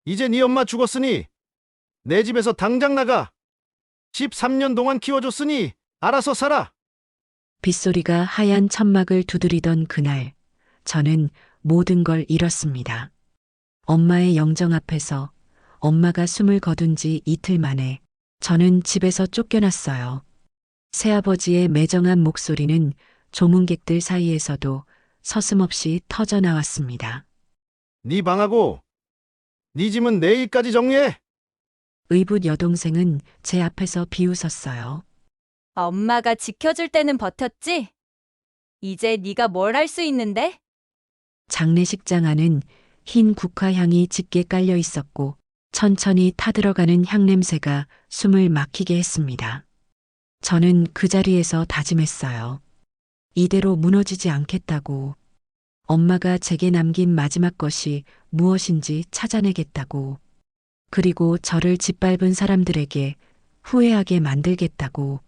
이제 네 엄마 죽었으니 내 집에서 당장 나가. 13년 동안 키워줬으니 알아서 살아. 빗소리가 하얀 천막을 두드리던 그날, 저는 모든 걸 잃었습니다. 엄마의 영정 앞에서 엄마가 숨을 거둔 지 이틀 만에 저는 집에서 쫓겨났어요. 새아버지의 매정한 목소리는 조문객들 사이에서도 서슴없이 터져 나왔습니다. 네 방하고 네 짐은 내일까지 정리해. 의붓 여동생은 제 앞에서 비웃었어요. 엄마가 지켜줄 때는 버텼지? 이제 네가 뭘 할 수 있는데? 장례식장 안은 흰 국화향이 짙게 깔려 있었고 천천히 타들어가는 향냄새가 숨을 막히게 했습니다. 저는 그 자리에서 다짐했어요. 이대로 무너지지 않겠다고. 엄마가 제게 남긴 마지막 것이 무엇인지 찾아내겠다고. 그리고 저를 짓밟은 사람들에게 후회하게 만들겠다고.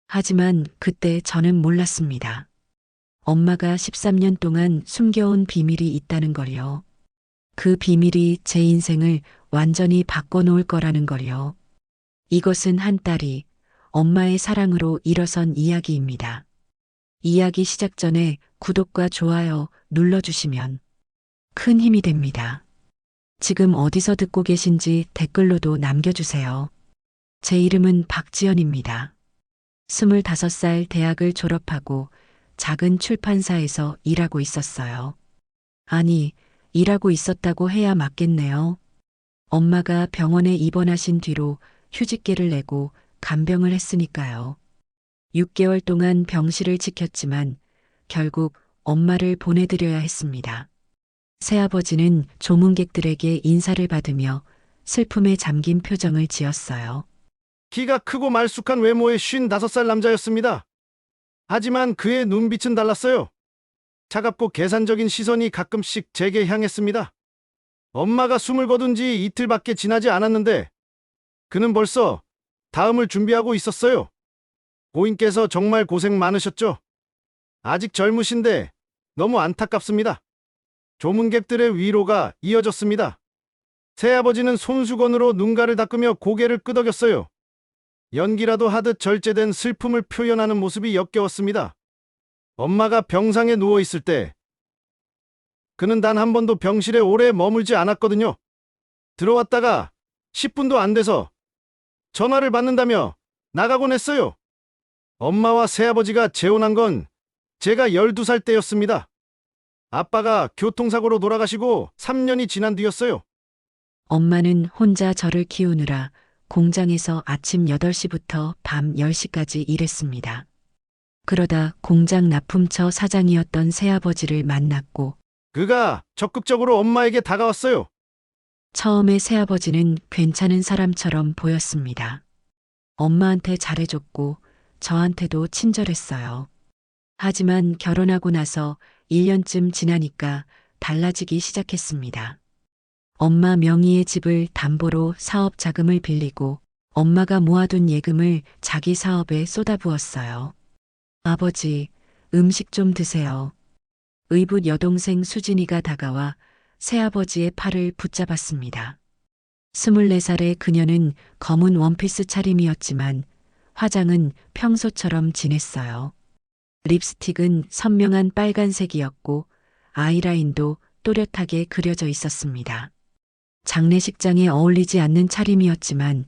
하지만 그때 저는 몰랐습니다. 엄마가 13년 동안 숨겨온 비밀이 있다는 걸요. 그 비밀이 제 인생을 완전히 바꿔놓을 거라는 걸요. 이것은 한 딸이 엄마의 사랑으로 일어선 이야기입니다. 이야기 시작 전에 구독과 좋아요 눌러주시면 큰 힘이 됩니다. 지금 어디서 듣고 계신지 댓글로도 남겨주세요. 제 이름은 박지연입니다. 25살 대학을 졸업하고 작은 출판사에서 일하고 있었어요. 아니, 일하고 있었다고 해야 맞겠네요. 엄마가 병원에 입원하신 뒤로 휴직계를 내고 간병을 했으니까요. 6개월 동안 병실을 지켰지만 결국 엄마를 보내드려야 했습니다. 새아버지는 조문객들에게 인사를 받으며 슬픔에 잠긴 표정을 지었어요. 키가 크고 말쑥한 외모의 55살 남자였습니다. 하지만 그의 눈빛은 달랐어요. 차갑고 계산적인 시선이 가끔씩 제게 향했습니다. 엄마가 숨을 거둔 지 이틀밖에 지나지 않았는데 그는 벌써 다음을 준비하고 있었어요. 고인께서 정말 고생 많으셨죠? 아직 젊으신데 너무 안타깝습니다. 조문객들의 위로가 이어졌습니다. 새아버지는 손수건으로 눈가를 닦으며 고개를 끄덕였어요. 연기라도 하듯 절제된 슬픔을 표현하는 모습이 역겨웠습니다. 엄마가 병상에 누워있을 때 그는 단 한 번도 병실에 오래 머물지 않았거든요. 들어왔다가 10분도 안 돼서 전화를 받는다며 나가곤 했어요. 엄마와 새아버지가 재혼한 건 제가 12살 때였습니다. 아빠가 교통사고로 돌아가시고 3년이 지난 뒤였어요. 엄마는 혼자 저를 키우느라 공장에서 아침 8시부터 밤 10시까지 일했습니다. 그러다 공장 납품처 사장이었던 새아버지를 만났고 그가 적극적으로 엄마에게 다가왔어요. 처음에 새아버지는 괜찮은 사람처럼 보였습니다. 엄마한테 잘해줬고 저한테도 친절했어요. 하지만 결혼하고 나서 1년쯤 지나니까 달라지기 시작했습니다. 엄마 명의의 집을 담보로 사업 자금을 빌리고 엄마가 모아둔 예금을 자기 사업에 쏟아부었어요. 아버지, 음식 좀 드세요. 의붓 여동생 수진이가 다가와 새아버지의 팔을 붙잡았습니다. 24살의 그녀는 검은 원피스 차림이었지만 화장은 평소처럼 진했어요. 립스틱은 선명한 빨간색이었고 아이라인도 또렷하게 그려져 있었습니다. 장례식장에 어울리지 않는 차림이었지만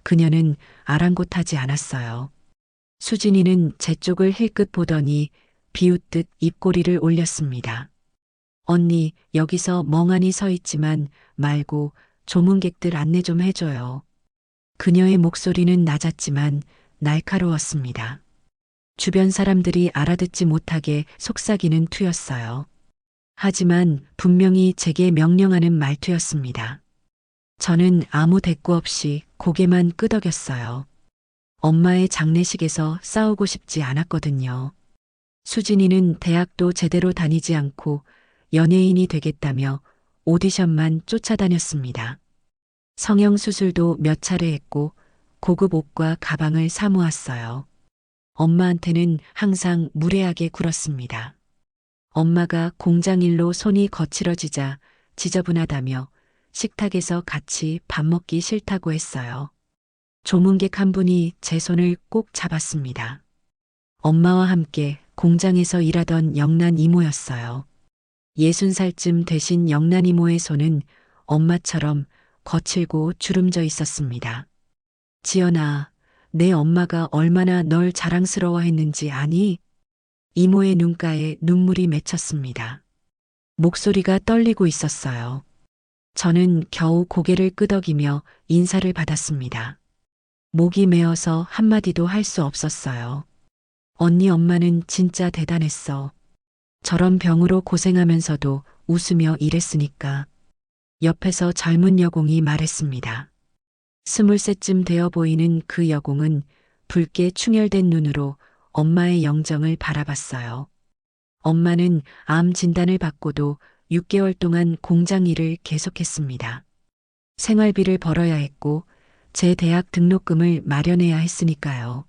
그녀는 아랑곳하지 않았어요. 수진이는 제 쪽을 힐끗 보더니 비웃듯 입꼬리를 올렸습니다. 언니, 여기서 멍하니 서 있지만 말고 조문객들 안내 좀 해줘요. 그녀의 목소리는 낮았지만 날카로웠습니다. 주변 사람들이 알아듣지 못하게 속삭이는 투였어요. 하지만 분명히 제게 명령하는 말투였습니다. 저는 아무 대꾸 없이 고개만 끄덕였어요. 엄마의 장례식에서 싸우고 싶지 않았거든요. 수진이는 대학도 제대로 다니지 않고 연예인이 되겠다며 오디션만 쫓아다녔습니다. 성형수술도 몇 차례 했고 고급 옷과 가방을 사모았어요. 엄마한테는 항상 무례하게 굴었습니다. 엄마가 공장 일로 손이 거칠어지자 지저분하다며 식탁에서 같이 밥 먹기 싫다고 했어요. 조문객 한 분이 제 손을 꼭 잡았습니다. 엄마와 함께 공장에서 일하던 영란 이모였어요. 60살쯤 되신 영란 이모의 손은 엄마처럼 거칠고 주름져 있었습니다. 지연아, 내 엄마가 얼마나 널 자랑스러워했는지 아니? 이모의 눈가에 눈물이 맺혔습니다. 목소리가 떨리고 있었어요. 저는 겨우 고개를 끄덕이며 인사를 받았습니다. 목이 메어서 한마디도 할 수 없었어요. 언니 엄마는 진짜 대단했어. 저런 병으로 고생하면서도 웃으며 일했으니까. 옆에서 젊은 여공이 말했습니다. 20살쯤 되어 보이는 그 여공은 붉게 충혈된 눈으로 엄마의 영정을 바라봤어요. 엄마는 암 진단을 받고도 6개월 동안 공장 일을 계속했습니다. 생활비를 벌어야 했고 제 대학 등록금을 마련해야 했으니까요.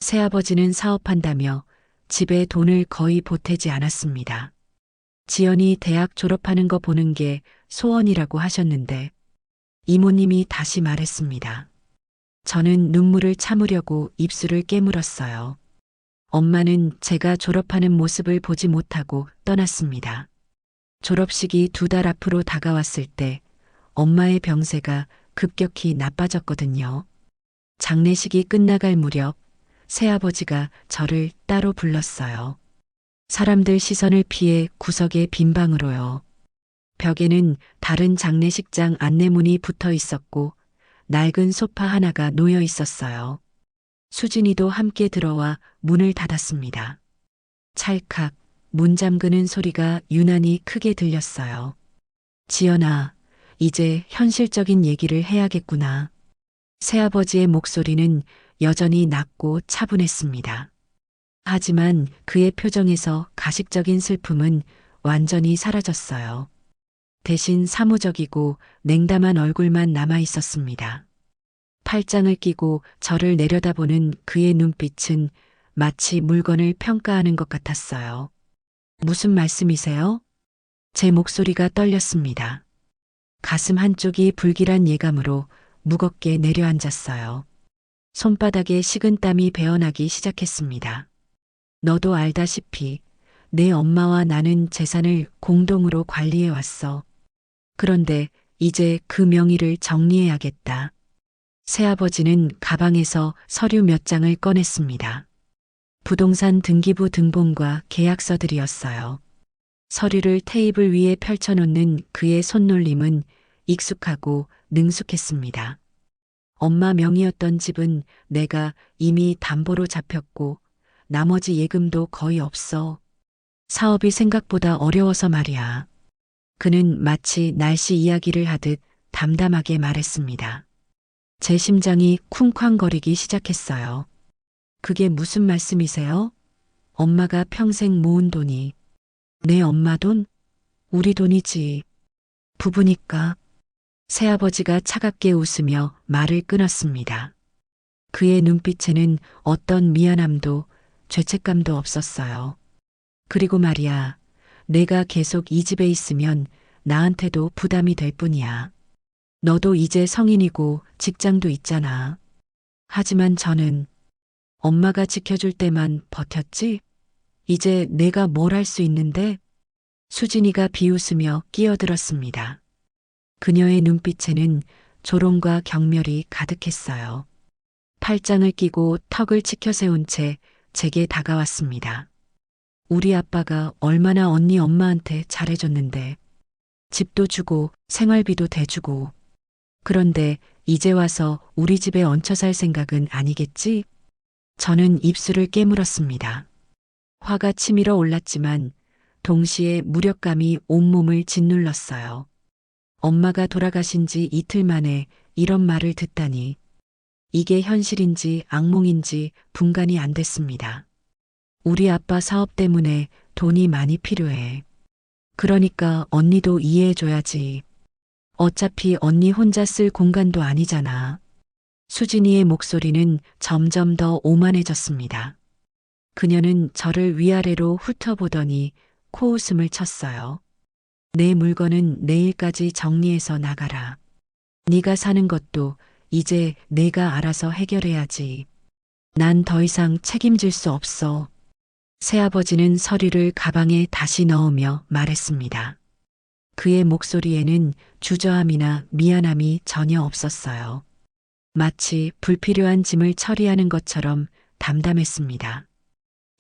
새아버지는 사업한다며 집에 돈을 거의 보태지 않았습니다. 지연이 대학 졸업하는 거 보는 게 소원이라고 하셨는데 이모님이 다시 말했습니다. 저는 눈물을 참으려고 입술을 깨물었어요. 엄마는 제가 졸업하는 모습을 보지 못하고 떠났습니다. 졸업식이 2달 앞으로 다가왔을 때 엄마의 병세가 급격히 나빠졌거든요. 장례식이 끝나갈 무렵 새아버지가 저를 따로 불렀어요. 사람들 시선을 피해 구석의 빈 방으로요. 벽에는 다른 장례식장 안내문이 붙어 있었고 낡은 소파 하나가 놓여 있었어요. 수진이도 함께 들어와 문을 닫았습니다. 찰칵 문 잠그는 소리가 유난히 크게 들렸어요. 지연아, 이제 현실적인 얘기를 해야겠구나. 새아버지의 목소리는 여전히 낮고 차분했습니다. 하지만 그의 표정에서 가식적인 슬픔은 완전히 사라졌어요. 대신 사무적이고 냉담한 얼굴만 남아 있었습니다. 팔짱을 끼고 저를 내려다보는 그의 눈빛은 마치 물건을 평가하는 것 같았어요. 무슨 말씀이세요? 제 목소리가 떨렸습니다. 가슴 한쪽이 불길한 예감으로 무겁게 내려앉았어요. 손바닥에 식은땀이 배어나기 시작했습니다. 너도 알다시피 내 엄마와 나는 재산을 공동으로 관리해 왔어. 그런데 이제 그 명의를 정리해야겠다. 새아버지는 가방에서 서류 몇 장을 꺼냈습니다. 부동산 등기부 등본과 계약서들이었어요. 서류를 테이블 위에 펼쳐놓는 그의 손놀림은 익숙하고 능숙했습니다. 엄마 명의였던 집은 내가 이미 담보로 잡혔고 나머지 예금도 거의 없어. 사업이 생각보다 어려워서 말이야. 그는 마치 날씨 이야기를 하듯 담담하게 말했습니다. 제 심장이 쿵쾅거리기 시작했어요. 그게 무슨 말씀이세요? 엄마가 평생 모은 돈이 내 엄마 돈? 우리 돈이지. 부부니까. 새아버지가 차갑게 웃으며 말을 끊었습니다. 그의 눈빛에는 어떤 미안함도 죄책감도 없었어요. 그리고 말이야, 내가 계속 이 집에 있으면 나한테도 부담이 될 뿐이야. 너도 이제 성인이고 직장도 있잖아. 하지만 저는 엄마가 지켜줄 때만 버텼지? 이제 내가 뭘 할 수 있는데? 수진이가 비웃으며 끼어들었습니다. 그녀의 눈빛에는 조롱과 경멸이 가득했어요. 팔짱을 끼고 턱을 치켜 세운 채 제게 다가왔습니다. 우리 아빠가 얼마나 언니 엄마한테 잘해줬는데 집도 주고 생활비도 대주고 그런데 이제 와서 우리 집에 얹혀 살 생각은 아니겠지? 저는 입술을 깨물었습니다. 화가 치밀어 올랐지만 동시에 무력감이 온몸을 짓눌렀어요. 엄마가 돌아가신 지 이틀 만에 이런 말을 듣다니 이게 현실인지 악몽인지 분간이 안 됐습니다. 우리 아빠 사업 때문에 돈이 많이 필요해. 그러니까 언니도 이해해줘야지. 어차피 언니 혼자 쓸 공간도 아니잖아. 수진이의 목소리는 점점 더 오만해졌습니다. 그녀는 저를 위아래로 훑어보더니 코웃음을 쳤어요. 내 물건은 내일까지 정리해서 나가라. 네가 사는 것도 이제 내가 알아서 해결해야지. 난 더 이상 책임질 수 없어. 새아버지는 서류를 가방에 다시 넣으며 말했습니다. 그의 목소리에는 주저함이나 미안함이 전혀 없었어요. 마치 불필요한 짐을 처리하는 것처럼 담담했습니다.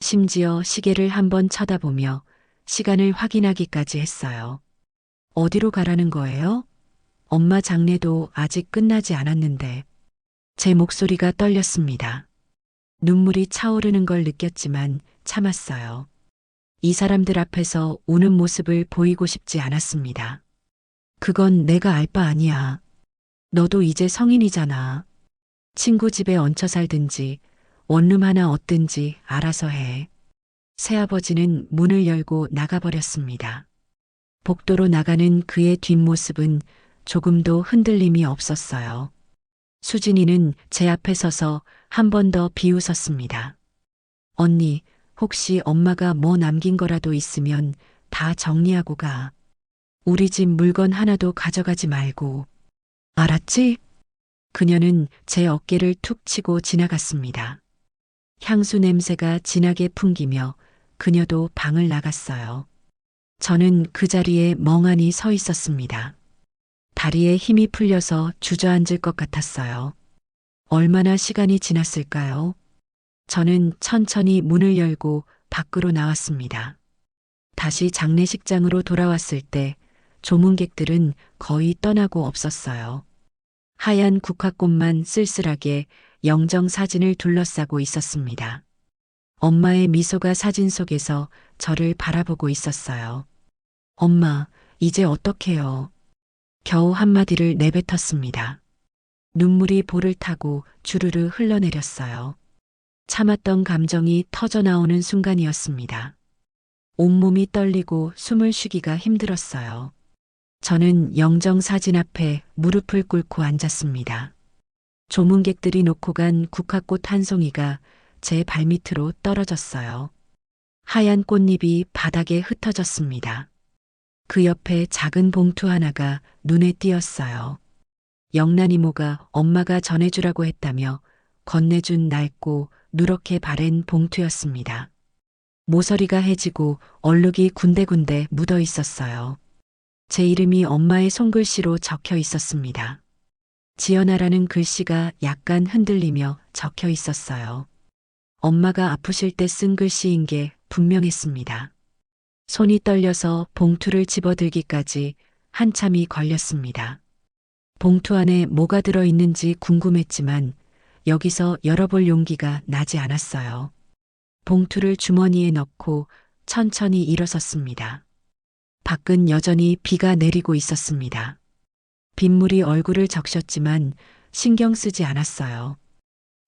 심지어 시계를 한번 쳐다보며 시간을 확인하기까지 했어요. 어디로 가라는 거예요? 엄마 장례도 아직 끝나지 않았는데. 제 목소리가 떨렸습니다. 눈물이 차오르는 걸 느꼈지만 참았어요. 이 사람들 앞에서 우는 모습을 보이고 싶지 않았습니다. 그건 내가 알 바 아니야. 너도 이제 성인이잖아. 친구 집에 얹혀 살든지 원룸 하나 얻든지 알아서 해. 새아버지는 문을 열고 나가버렸습니다. 복도로 나가는 그의 뒷모습은 조금도 흔들림이 없었어요. 수진이는 제 앞에 서서 한 번 더 비웃었습니다. 언니, 혹시 엄마가 뭐 남긴 거라도 있으면 다 정리하고 가. 우리 집 물건 하나도 가져가지 말고. 알았지? 그녀는 제 어깨를 툭 치고 지나갔습니다. 향수 냄새가 진하게 풍기며 그녀도 방을 나갔어요. 저는 그 자리에 멍하니 서 있었습니다. 다리에 힘이 풀려서 주저앉을 것 같았어요. 얼마나 시간이 지났을까요? 저는 천천히 문을 열고 밖으로 나왔습니다. 다시 장례식장으로 돌아왔을 때 조문객들은 거의 떠나고 없었어요. 하얀 국화꽃만 쓸쓸하게 영정 사진을 둘러싸고 있었습니다. 엄마의 미소가 사진 속에서 저를 바라보고 있었어요. 엄마, 이제 어떡해요? 겨우 한마디를 내뱉었습니다. 눈물이 볼을 타고 주르르 흘러내렸어요. 참았던 감정이 터져나오는 순간이었습니다. 온몸이 떨리고 숨을 쉬기가 힘들었어요. 저는 영정 사진 앞에 무릎을 꿇고 앉았습니다. 조문객들이 놓고 간 국화꽃 한 송이가 제 발밑으로 떨어졌어요. 하얀 꽃잎이 바닥에 흩어졌습니다. 그 옆에 작은 봉투 하나가 눈에 띄었어요. 영란 이모가 엄마가 전해주라고 했다며 건네준 낡고 누렇게 바랜 봉투였습니다. 모서리가 해지고 얼룩이 군데군데 묻어 있었어요. 제 이름이 엄마의 손글씨로 적혀 있었습니다. 지연아라는 글씨가 약간 흔들리며 적혀 있었어요. 엄마가 아프실 때 쓴 글씨인 게 분명했습니다. 손이 떨려서 봉투를 집어들기까지 한참이 걸렸습니다. 봉투 안에 뭐가 들어있는지 궁금했지만 여기서 열어볼 용기가 나지 않았어요. 봉투를 주머니에 넣고 천천히 일어섰습니다. 밖은 여전히 비가 내리고 있었습니다. 빗물이 얼굴을 적셨지만 신경 쓰지 않았어요.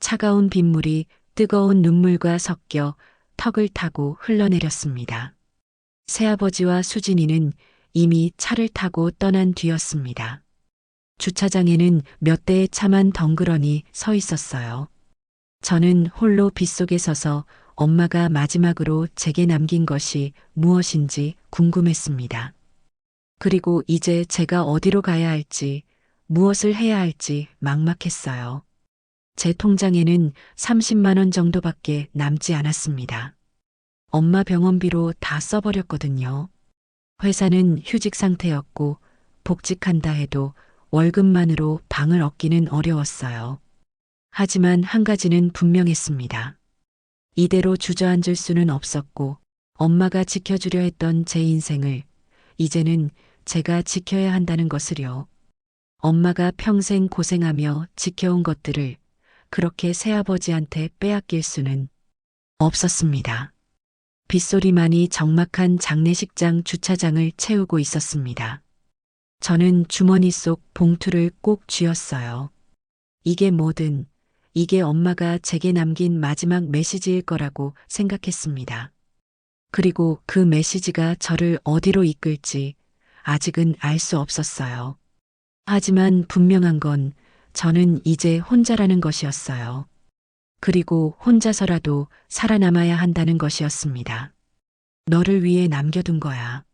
차가운 빗물이 뜨거운 눈물과 섞여 턱을 타고 흘러내렸습니다. 새아버지와 수진이는 이미 차를 타고 떠난 뒤였습니다. 주차장에는 몇 대의 차만 덩그러니 서 있었어요. 저는 홀로 빗속에 서서 엄마가 마지막으로 제게 남긴 것이 무엇인지 궁금했습니다. 그리고 이제 제가 어디로 가야 할지, 무엇을 해야 할지 막막했어요. 제 통장에는 30만 원 정도밖에 남지 않았습니다. 엄마 병원비로 다 써버렸거든요. 회사는 휴직 상태였고 복직한다 해도 월급만으로 방을 얻기는 어려웠어요. 하지만 한 가지는 분명했습니다. 이대로 주저앉을 수는 없었고 엄마가 지켜주려 했던 제 인생을 이제는 제가 지켜야 한다는 것을요. 엄마가 평생 고생하며 지켜온 것들을 그렇게 새아버지한테 빼앗길 수는 없었습니다. 빗소리만이 적막한 장례식장 주차장을 채우고 있었습니다. 저는 주머니 속 봉투를 꼭 쥐었어요. 이게 뭐든 이게 엄마가 제게 남긴 마지막 메시지일 거라고 생각했습니다. 그리고 그 메시지가 저를 어디로 이끌지 아직은 알 수 없었어요. 하지만 분명한 건 저는 이제 혼자라는 것이었어요. 그리고 혼자서라도 살아남아야 한다는 것이었습니다. 너를 위해 남겨둔 거야.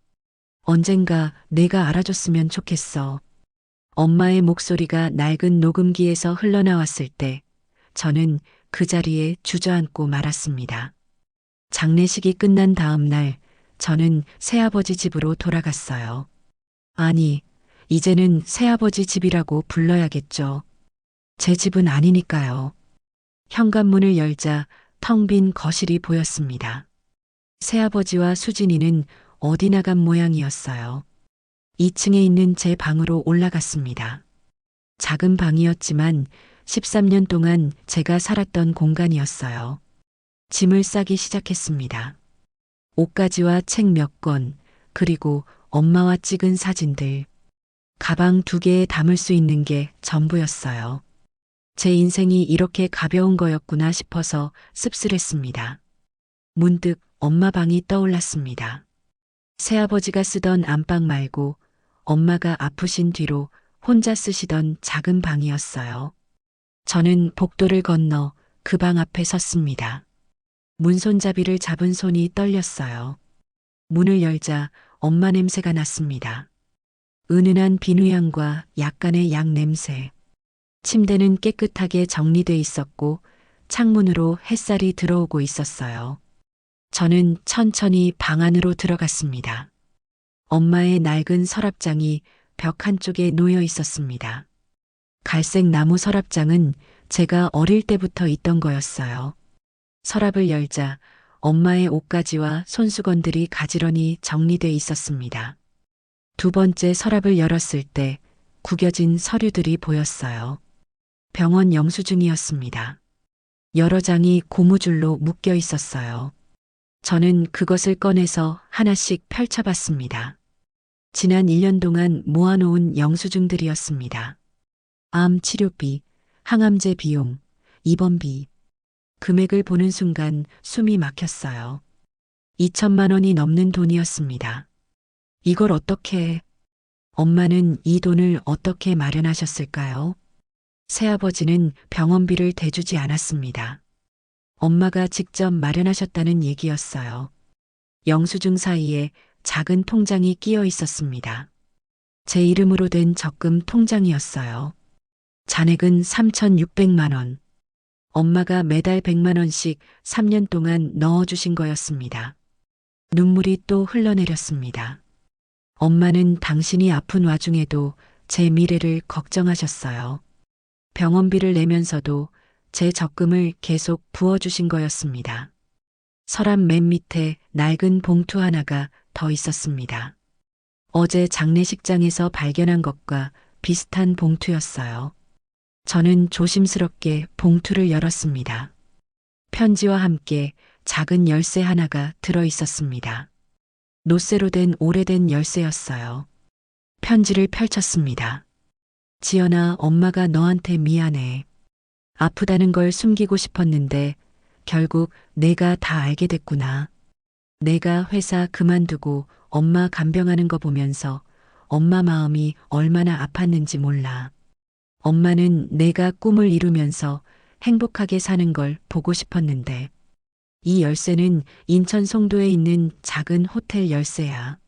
언젠가 내가 알아줬으면 좋겠어. 엄마의 목소리가 낡은 녹음기에서 흘러나왔을 때 저는 그 자리에 주저앉고 말았습니다. 장례식이 끝난 다음 날 저는 새아버지 집으로 돌아갔어요. 아니, 이제는 새아버지 집이라고 불러야겠죠. 제 집은 아니니까요. 현관문을 열자 텅 빈 거실이 보였습니다. 새아버지와 수진이는 어디 나간 모양이었어요. 2층에 있는 제 방으로 올라갔습니다. 작은 방이었지만 13년 동안 제가 살았던 공간이었어요. 짐을 싸기 시작했습니다. 옷가지와 책 몇 권, 그리고 엄마와 찍은 사진들. 가방 2개에 담을 수 있는 게 전부였어요. 제 인생이 이렇게 가벼운 거였구나 싶어서 씁쓸했습니다. 문득 엄마 방이 떠올랐습니다. 새아버지가 쓰던 안방 말고 엄마가 아프신 뒤로 혼자 쓰시던 작은 방이었어요. 저는 복도를 건너 그 방 앞에 섰습니다. 문손잡이를 잡은 손이 떨렸어요. 문을 열자 엄마 냄새가 났습니다. 은은한 비누향과 약간의 약 냄새. 침대는 깨끗하게 정리돼 있었고 창문으로 햇살이 들어오고 있었어요. 저는 천천히 방 안으로 들어갔습니다. 엄마의 낡은 서랍장이 벽 한쪽에 놓여 있었습니다. 갈색 나무 서랍장은 제가 어릴 때부터 있던 거였어요. 서랍을 열자 엄마의 옷가지와 손수건들이 가지런히 정리돼 있었습니다. 2번째 서랍을 열었을 때 구겨진 서류들이 보였어요. 병원 영수증이었습니다. 여러 장이 고무줄로 묶여 있었어요. 저는 그것을 꺼내서 하나씩 펼쳐봤습니다. 지난 1년 동안 모아놓은 영수증들이었습니다. 암 치료비, 항암제 비용, 입원비. 금액을 보는 순간 숨이 막혔어요. 2천만 원이 넘는 돈이었습니다. 이걸 어떻게, 엄마는 이 돈을 어떻게 마련하셨을까요? 새아버지는 병원비를 대주지 않았습니다. 엄마가 직접 마련하셨다는 얘기였어요. 영수증 사이에 작은 통장이 끼어 있었습니다. 제 이름으로 된 적금 통장이었어요. 잔액은 3,600만 원. 엄마가 매달 100만 원씩 3년 동안 넣어주신 거였습니다. 눈물이 또 흘러내렸습니다. 엄마는 당신이 아픈 와중에도 제 미래를 걱정하셨어요. 병원비를 내면서도 제 적금을 계속 부어주신 거였습니다. 서랍 맨 밑에 낡은 봉투 하나가 더 있었습니다. 어제 장례식장에서 발견한 것과 비슷한 봉투였어요. 저는 조심스럽게 봉투를 열었습니다. 편지와 함께 작은 열쇠 하나가 들어 있었습니다. 노쇠로 된 오래된 열쇠였어요. 편지를 펼쳤습니다. 지연아, 엄마가 너한테 미안해. 아프다는 걸 숨기고 싶었는데 결국 내가 다 알게 됐구나. 내가 회사 그만두고 엄마 간병하는 거 보면서 엄마 마음이 얼마나 아팠는지 몰라. 엄마는 내가 꿈을 이루면서 행복하게 사는 걸 보고 싶었는데 이 열쇠는 인천 송도에 있는 작은 호텔 열쇠야.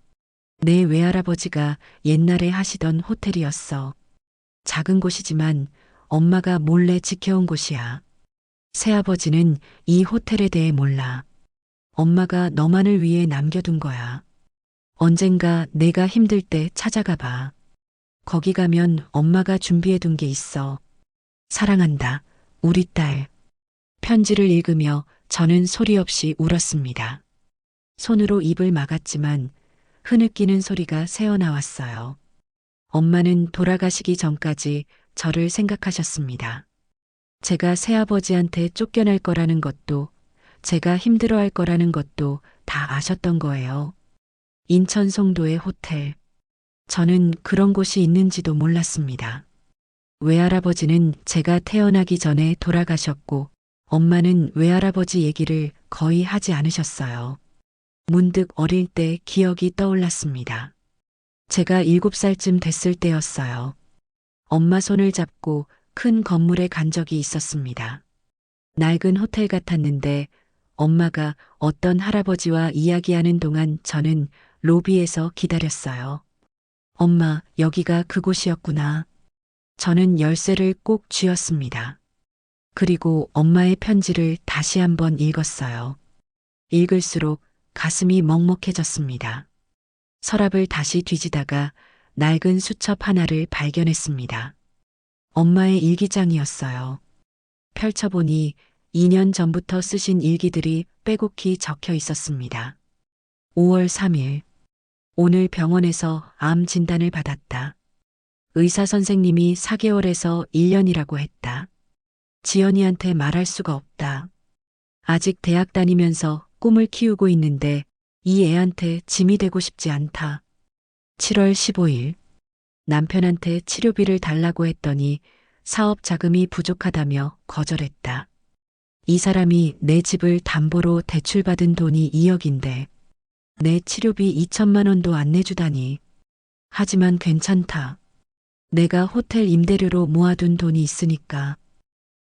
내 외할아버지가 옛날에 하시던 호텔이었어. 작은 곳이지만 엄마가 몰래 지켜온 곳이야. 새아버지는 이 호텔에 대해 몰라. 엄마가 너만을 위해 남겨둔 거야. 언젠가 내가 힘들 때 찾아가 봐. 거기 가면 엄마가 준비해둔 게 있어. 사랑한다, 우리 딸. 편지를 읽으며 저는 소리 없이 울었습니다. 손으로 입을 막았지만 흐느끼는 소리가 새어나왔어요. 엄마는 돌아가시기 전까지 저를 생각하셨습니다. 제가 새아버지한테 쫓겨날 거라는 것도, 제가 힘들어할 거라는 것도 다 아셨던 거예요. 인천 송도의 호텔. 저는 그런 곳이 있는지도 몰랐습니다. 외할아버지는 제가 태어나기 전에 돌아가셨고, 엄마는 외할아버지 얘기를 거의 하지 않으셨어요. 문득 어릴 때 기억이 떠올랐습니다. 제가 7살쯤 됐을 때였어요. 엄마 손을 잡고 큰 건물에 간 적이 있었습니다. 낡은 호텔 같았는데 엄마가 어떤 할아버지와 이야기하는 동안 저는 로비에서 기다렸어요. 엄마, 여기가 그곳이었구나. 저는 열쇠를 꼭 쥐었습니다. 그리고 엄마의 편지를 다시 한번 읽었어요. 읽을수록 가슴이 먹먹해졌습니다. 서랍을 다시 뒤지다가 낡은 수첩 하나를 발견했습니다. 엄마의 일기장이었어요. 펼쳐보니 2년 전부터 쓰신 일기들이 빼곡히 적혀 있었습니다. 5월 3일. 오늘 병원에서 암 진단을 받았다. 의사 선생님이 4개월에서 1년이라고 했다. 지연이한테 말할 수가 없다. 아직 대학 다니면서 꿈을 키우고 있는데 이 애한테 짐이 되고 싶지 않다. 7월 15일. 남편한테 치료비를 달라고 했더니 사업 자금이 부족하다며 거절했다. 이 사람이 내 집을 담보로 대출받은 돈이 2억인데 내 치료비 2천만 원도 안 내주다니. 하지만 괜찮다. 내가 호텔 임대료로 모아둔 돈이 있으니까.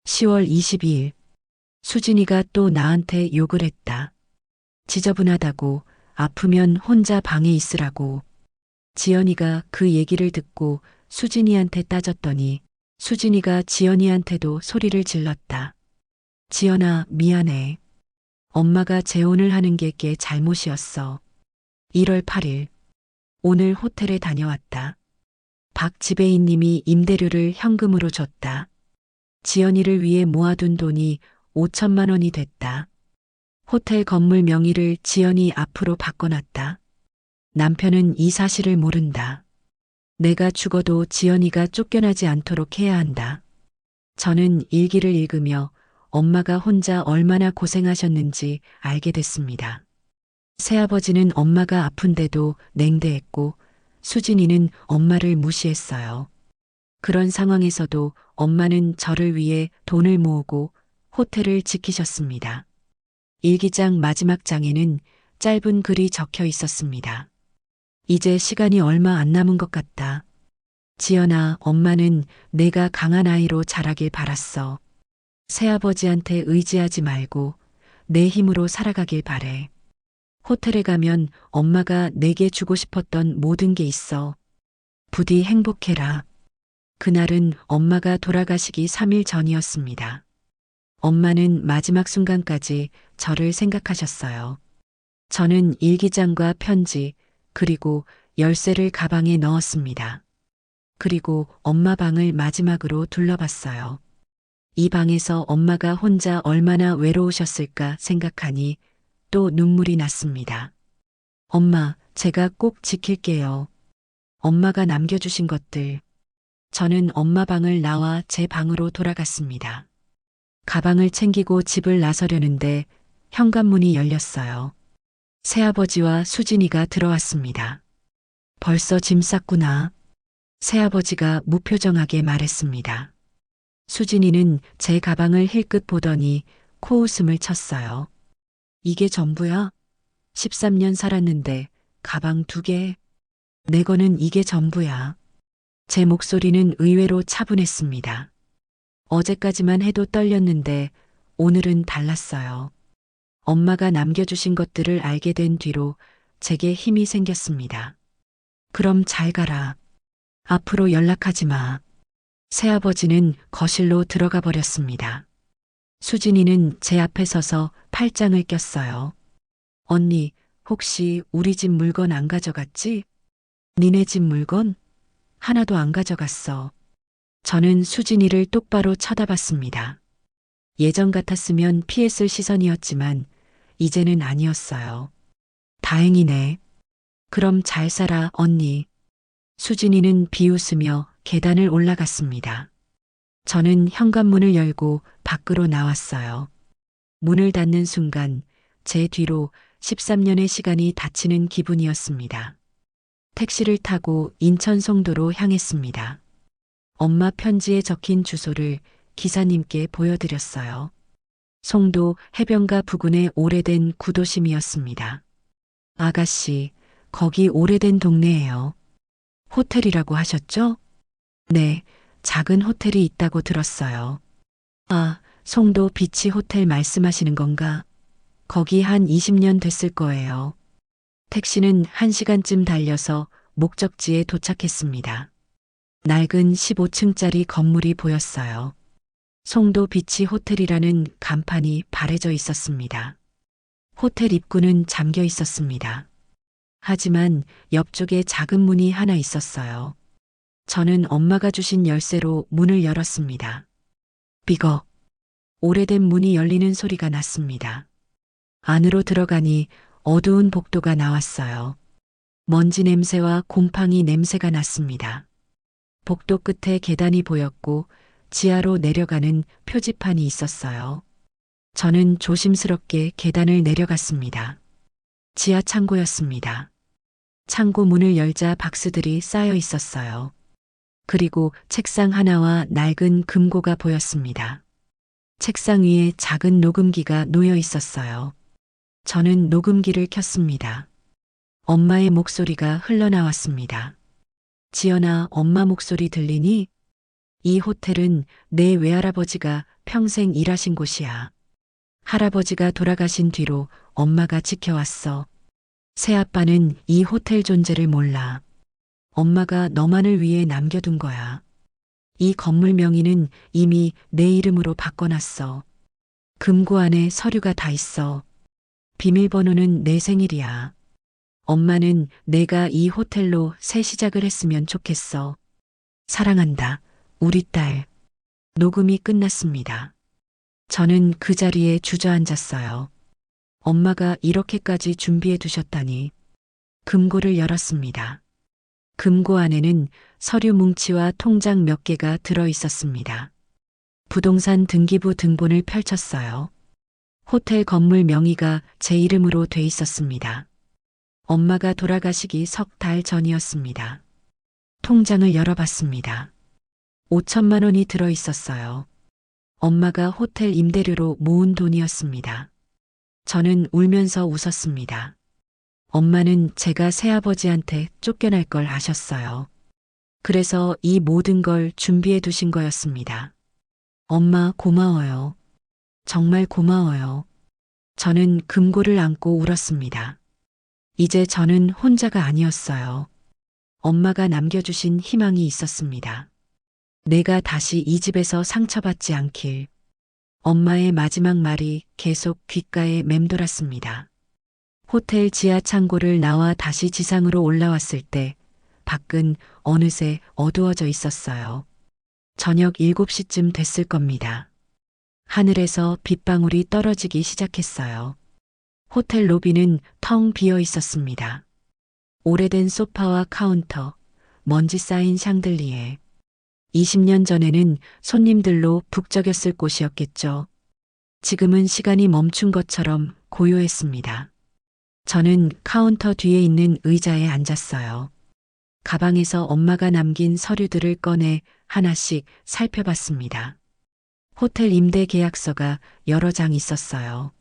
10월 22일. 수진이가 또 나한테 욕을 했다. 지저분하다고, 아프면 혼자 방에 있으라고. 지연이가 그 얘기를 듣고 수진이한테 따졌더니 수진이가 지연이한테도 소리를 질렀다. 지연아, 미안해. 엄마가 재혼을 하는 게 꽤 잘못이었어. 1월 8일. 오늘 호텔에 다녀왔다. 박 지배인님이 임대료를 현금으로 줬다. 지연이를 위해 모아둔 돈이 5천만 원이 됐다. 호텔 건물 명의를 지연이 앞으로 바꿔놨다. 남편은 이 사실을 모른다. 내가 죽어도 지연이가 쫓겨나지 않도록 해야 한다. 저는 일기를 읽으며 엄마가 혼자 얼마나 고생하셨는지 알게 됐습니다. 새아버지는 엄마가 아픈데도 냉대했고 수진이는 엄마를 무시했어요. 그런 상황에서도 엄마는 저를 위해 돈을 모으고 호텔을 지키셨습니다. 일기장 마지막 장에는 짧은 글이 적혀 있었습니다. 이제 시간이 얼마 안 남은 것 같다. 지연아, 엄마는 내가 강한 아이로 자라길 바랐어. 새아버지한테 의지하지 말고 내 힘으로 살아가길 바래. 호텔에 가면 엄마가 내게 주고 싶었던 모든 게 있어. 부디 행복해라. 그날은 엄마가 돌아가시기 3일 전이었습니다. 엄마는 마지막 순간까지 저를 생각하셨어요. 저는 일기장과 편지, 그리고 열쇠를 가방에 넣었습니다. 그리고 엄마 방을 마지막으로 둘러봤어요. 이 방에서 엄마가 혼자 얼마나 외로우셨을까 생각하니 또 눈물이 났습니다. 엄마, 제가 꼭 지킬게요. 엄마가 남겨주신 것들. 저는 엄마 방을 나와 제 방으로 돌아갔습니다. 가방을 챙기고 집을 나서려는데 현관문이 열렸어요. 새아버지와 수진이가 들어왔습니다. 벌써 짐 쌌구나. 새아버지가 무표정하게 말했습니다. 수진이는 제 가방을 힐끗 보더니 코웃음을 쳤어요. 이게 전부야? 13년 살았는데 가방 2개? 내 거는 이게 전부야. 제 목소리는 의외로 차분했습니다. 어제까지만 해도 떨렸는데 오늘은 달랐어요. 엄마가 남겨주신 것들을 알게 된 뒤로 제게 힘이 생겼습니다. 그럼 잘 가라. 앞으로 연락하지 마. 새아버지는 거실로 들어가 버렸습니다. 수진이는 제 앞에 서서 팔짱을 꼈어요. 언니, 혹시 우리 집 물건 안 가져갔지? 니네 집 물건? 하나도 안 가져갔어. 저는 수진이를 똑바로 쳐다봤습니다. 예전 같았으면 피했을 시선이었지만 이제는 아니었어요. 다행이네. 그럼 잘 살아, 언니. 수진이는 비웃으며 계단을 올라갔습니다. 저는 현관문을 열고 밖으로 나왔어요. 문을 닫는 순간 제 뒤로 13년의 시간이 닫히는 기분이었습니다. 택시를 타고 인천 송도로 향했습니다. 엄마 편지에 적힌 주소를 기사님께 보여드렸어요. 송도 해변가 부근의 오래된 구도심이었습니다. 아가씨, 거기 오래된 동네예요. 호텔이라고 하셨죠? 네, 작은 호텔이 있다고 들었어요. 아, 송도 비치 호텔 말씀하시는 건가? 거기 한 20년 됐을 거예요. 택시는 1시간쯤 달려서 목적지에 도착했습니다. 낡은 15층짜리 건물이 보였어요. 송도 비치 호텔이라는 간판이 바래져 있었습니다. 호텔 입구는 잠겨 있었습니다. 하지만 옆쪽에 작은 문이 하나 있었어요. 저는 엄마가 주신 열쇠로 문을 열었습니다. 삐걱. 오래된 문이 열리는 소리가 났습니다. 안으로 들어가니 어두운 복도가 나왔어요. 먼지 냄새와 곰팡이 냄새가 났습니다. 복도 끝에 계단이 보였고 지하로 내려가는 표지판이 있었어요. 저는 조심스럽게 계단을 내려갔습니다. 지하 창고였습니다. 창고 문을 열자 박스들이 쌓여 있었어요. 그리고 책상 하나와 낡은 금고가 보였습니다. 책상 위에 작은 녹음기가 놓여 있었어요. 저는 녹음기를 켰습니다. 엄마의 목소리가 흘러나왔습니다. 지연아, 엄마 목소리 들리니? 이 호텔은 내 외할아버지가 평생 일하신 곳이야. 할아버지가 돌아가신 뒤로 엄마가 지켜왔어. 새아빠는 이 호텔 존재를 몰라. 엄마가 너만을 위해 남겨둔 거야. 이 건물 명의는 이미 내 이름으로 바꿔놨어. 금고 안에 서류가 다 있어. 비밀번호는 내 생일이야. 엄마는 내가 이 호텔로 새 시작을 했으면 좋겠어. 사랑한다, 우리 딸. 녹음이 끝났습니다. 저는 그 자리에 주저앉았어요. 엄마가 이렇게까지 준비해 두셨다니. 금고를 열었습니다. 금고 안에는 서류 뭉치와 통장 몇 개가 들어 있었습니다. 부동산 등기부 등본을 펼쳤어요. 호텔 건물 명의가 제 이름으로 돼 있었습니다. 엄마가 돌아가시기 석 달 전이었습니다. 통장을 열어봤습니다. 5천만 원이 들어 있었어요. 엄마가 호텔 임대료로 모은 돈이었습니다. 저는 울면서 웃었습니다. 엄마는 제가 새아버지한테 쫓겨날 걸 아셨어요. 그래서 이 모든 걸 준비해 두신 거였습니다. 엄마, 고마워요. 정말 고마워요. 저는 금고를 안고 울었습니다. 이제 저는 혼자가 아니었어요. 엄마가 남겨주신 희망이 있었습니다. 내가 다시 이 집에서 상처받지 않길. 엄마의 마지막 말이 계속 귓가에 맴돌았습니다. 호텔 지하 창고를 나와 다시 지상으로 올라왔을 때 밖은 어느새 어두워져 있었어요. 저녁 7시쯤 됐을 겁니다. 하늘에서 빗방울이 떨어지기 시작했어요. 호텔 로비는 텅 비어 있었습니다. 오래된 소파와 카운터, 먼지 쌓인 샹들리에. 20년 전에는 손님들로 북적였을 곳이었겠죠. 지금은 시간이 멈춘 것처럼 고요했습니다. 저는 카운터 뒤에 있는 의자에 앉았어요. 가방에서 엄마가 남긴 서류들을 꺼내 하나씩 살펴봤습니다. 호텔 임대 계약서가 여러 장 있었어요.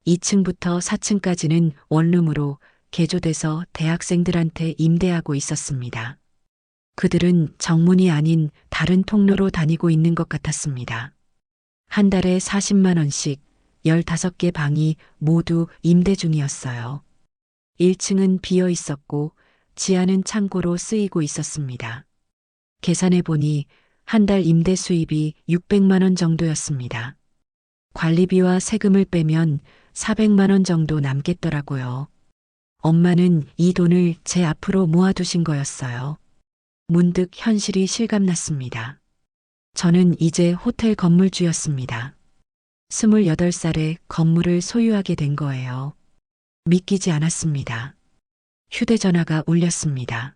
2층부터 4층까지는 원룸으로 개조돼서 대학생들한테 임대하고 있었습니다. 그들은 정문이 아닌 다른 통로로 다니고 있는 것 같았습니다. 한 달에 40만 원씩 15개 방이 모두 임대 중이었어요. 1층은 비어 있었고 지하는 창고로 쓰이고 있었습니다. 계산해 보니 한 달 임대 수입이 600만 원 정도였습니다. 관리비와 세금을 빼면 400만 원 정도 남겠더라고요. 엄마는 이 돈을 제 앞으로 모아두신 거였어요. 문득 현실이 실감났습니다. 저는 이제 호텔 건물주였습니다. 28살에 건물을 소유하게 된 거예요. 믿기지 않았습니다. 휴대전화가 울렸습니다.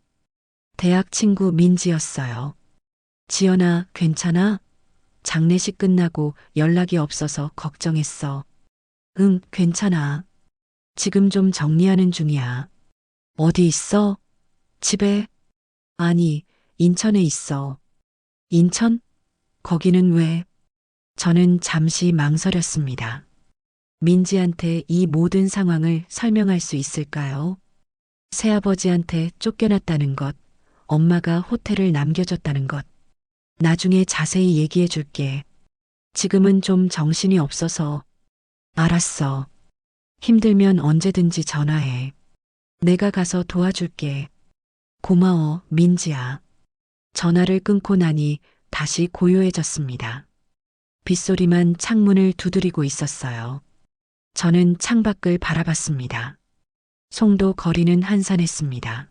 대학 친구 민지였어요. 지연아, 괜찮아? 장례식 끝나고 연락이 없어서 걱정했어. 응, 괜찮아. 지금 좀 정리하는 중이야. 어디 있어? 집에? 아니, 인천에 있어. 인천? 거기는 왜? 저는 잠시 망설였습니다. 민지한테 이 모든 상황을 설명할 수 있을까요? 새아버지한테 쫓겨났다는 것, 엄마가 호텔을 남겨줬다는 것. 나중에 자세히 얘기해 줄게. 지금은 좀 정신이 없어서. 알았어. 힘들면 언제든지 전화해. 내가 가서 도와줄게. 고마워, 민지야. 전화를 끊고 나니 다시 고요해졌습니다. 빗소리만 창문을 두드리고 있었어요. 저는 창밖을 바라봤습니다. 송도 거리는 한산했습니다.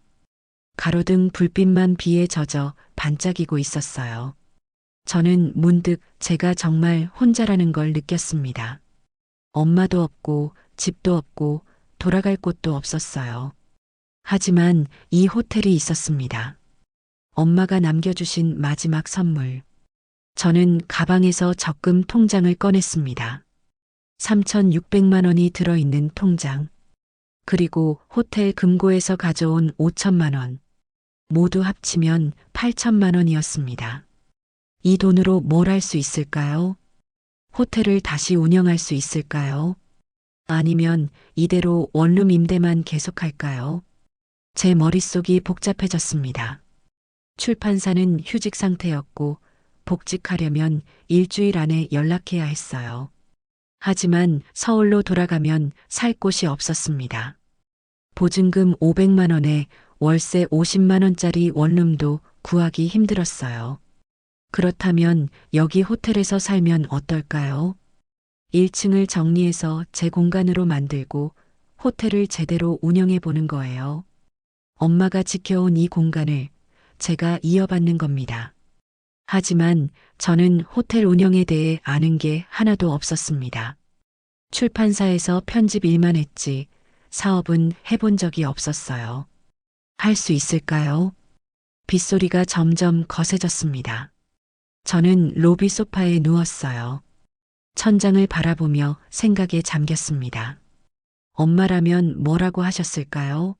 가로등 불빛만 비에 젖어 반짝이고 있었어요. 저는 문득 제가 정말 혼자라는 걸 느꼈습니다. 엄마도 없고 집도 없고 돌아갈 곳도 없었어요. 하지만 이 호텔이 있었습니다. 엄마가 남겨주신 마지막 선물. 저는 가방에서 적금 통장을 꺼냈습니다. 3,600만 원이 들어있는 통장. 그리고 호텔 금고에서 가져온 5천만 원. 모두 합치면 8천만 원이었습니다. 이 돈으로 뭘 할 수 있을까요? 호텔을 다시 운영할 수 있을까요? 아니면 이대로 원룸 임대만 계속할까요? 제 머릿속이 복잡해졌습니다. 출판사는 휴직 상태였고 복직하려면 일주일 안에 연락해야 했어요. 하지만 서울로 돌아가면 살 곳이 없었습니다. 보증금 500만 원에 월세 50만 원짜리 원룸도 구하기 힘들었어요. 그렇다면 여기 호텔에서 살면 어떨까요? 1층을 정리해서 제 공간으로 만들고 호텔을 제대로 운영해 보는 거예요. 엄마가 지켜온 이 공간을 제가 이어받는 겁니다. 하지만 저는 호텔 운영에 대해 아는 게 하나도 없었습니다. 출판사에서 편집 일만 했지 사업은 해본 적이 없었어요. 할 수 있을까요? 빗소리가 점점 거세졌습니다. 저는 로비 소파에 누웠어요. 천장을 바라보며 생각에 잠겼습니다. 엄마라면 뭐라고 하셨을까요?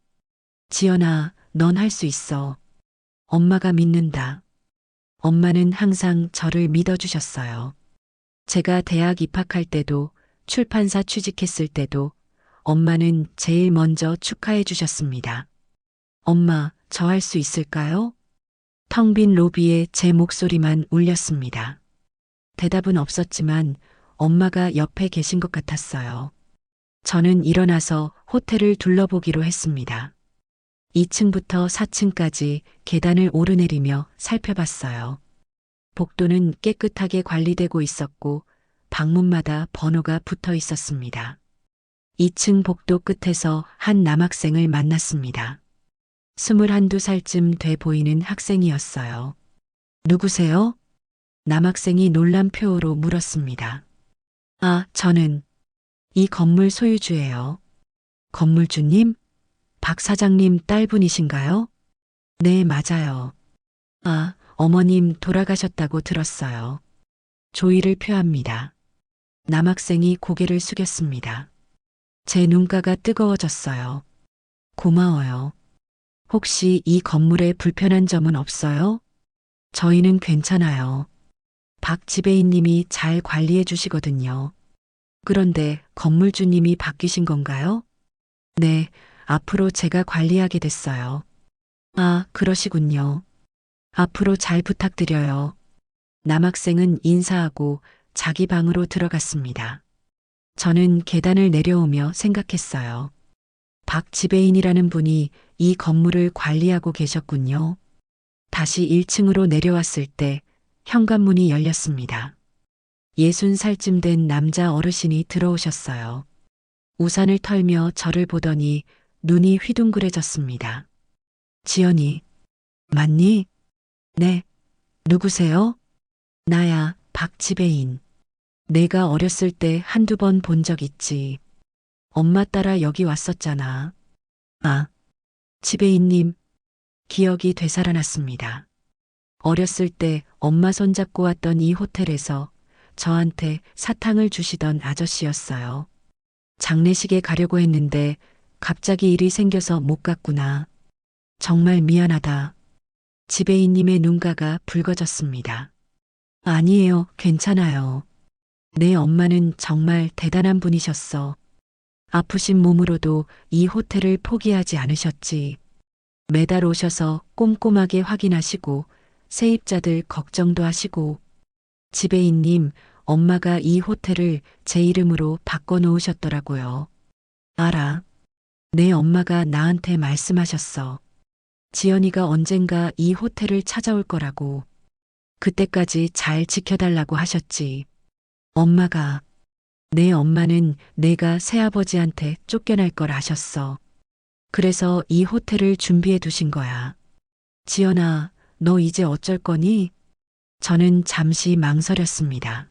지연아, 넌 할 수 있어. 엄마가 믿는다. 엄마는 항상 저를 믿어주셨어요. 제가 대학 입학할 때도 출판사 취직했을 때도 엄마는 제일 먼저 축하해 주셨습니다. 엄마, 저 할 수 있을까요? 텅 빈 로비에 제 목소리만 울렸습니다. 대답은 없었지만 엄마가 옆에 계신 것 같았어요. 저는 일어나서 호텔을 둘러보기로 했습니다. 2층부터 4층까지 계단을 오르내리며 살펴봤어요. 복도는 깨끗하게 관리되고 있었고 방문마다 번호가 붙어 있었습니다. 2층 복도 끝에서 한 남학생을 만났습니다. 21~22살쯤 돼 보이는 학생이었어요. 누구세요? 남학생이 놀란 표호로 물었습니다. 아, 저는 이 건물 소유주예요. 건물주님? 박 사장님 딸분이신가요? 네, 맞아요. 아, 어머님 돌아가셨다고 들었어요. 조의를 표합니다. 남학생이 고개를 숙였습니다. 제 눈가가 뜨거워졌어요. 고마워요. 혹시 이 건물에 불편한 점은 없어요? 저희는 괜찮아요. 박 지배인님이 잘 관리해 주시거든요. 그런데 건물주님이 바뀌신 건가요? 네, 앞으로 제가 관리하게 됐어요. 아, 그러시군요. 앞으로 잘 부탁드려요. 남학생은 인사하고 자기 방으로 들어갔습니다. 저는 계단을 내려오며 생각했어요. 박 지배인이라는 분이 이 건물을 관리하고 계셨군요. 다시 1층으로 내려왔을 때 현관문이 열렸습니다. 60살쯤 된 남자 어르신이 들어오셨어요. 우산을 털며 저를 보더니 눈이 휘둥그레졌습니다. 지연이, 맞니? 네. 누구세요? 나야, 박 지배인. 내가 어렸을 때 한두 번 본 적 있지. 엄마 따라 여기 왔었잖아. 아, 지배인님. 기억이 되살아났습니다. 어렸을 때 엄마 손잡고 왔던 이 호텔에서 저한테 사탕을 주시던 아저씨였어요. 장례식에 가려고 했는데 갑자기 일이 생겨서 못 갔구나. 정말 미안하다. 지배인님의 눈가가 붉어졌습니다. 아니에요, 괜찮아요. 내 엄마는 정말 대단한 분이셨어. 아프신 몸으로도 이 호텔을 포기하지 않으셨지. 매달 오셔서 꼼꼼하게 확인하시고 세입자들 걱정도 하시고. 지배인님, 엄마가 이 호텔을 제 이름으로 바꿔놓으셨더라고요. 알아. 내 엄마가 나한테 말씀하셨어. 지연이가 언젠가 이 호텔을 찾아올 거라고. 그때까지 잘 지켜달라고 하셨지. 엄마가, 내 엄마는 내가 새아버지한테 쫓겨날 걸 아셨어. 그래서 이 호텔을 준비해 두신 거야. 지연아, 너 이제 어쩔 거니? 저는 잠시 망설였습니다.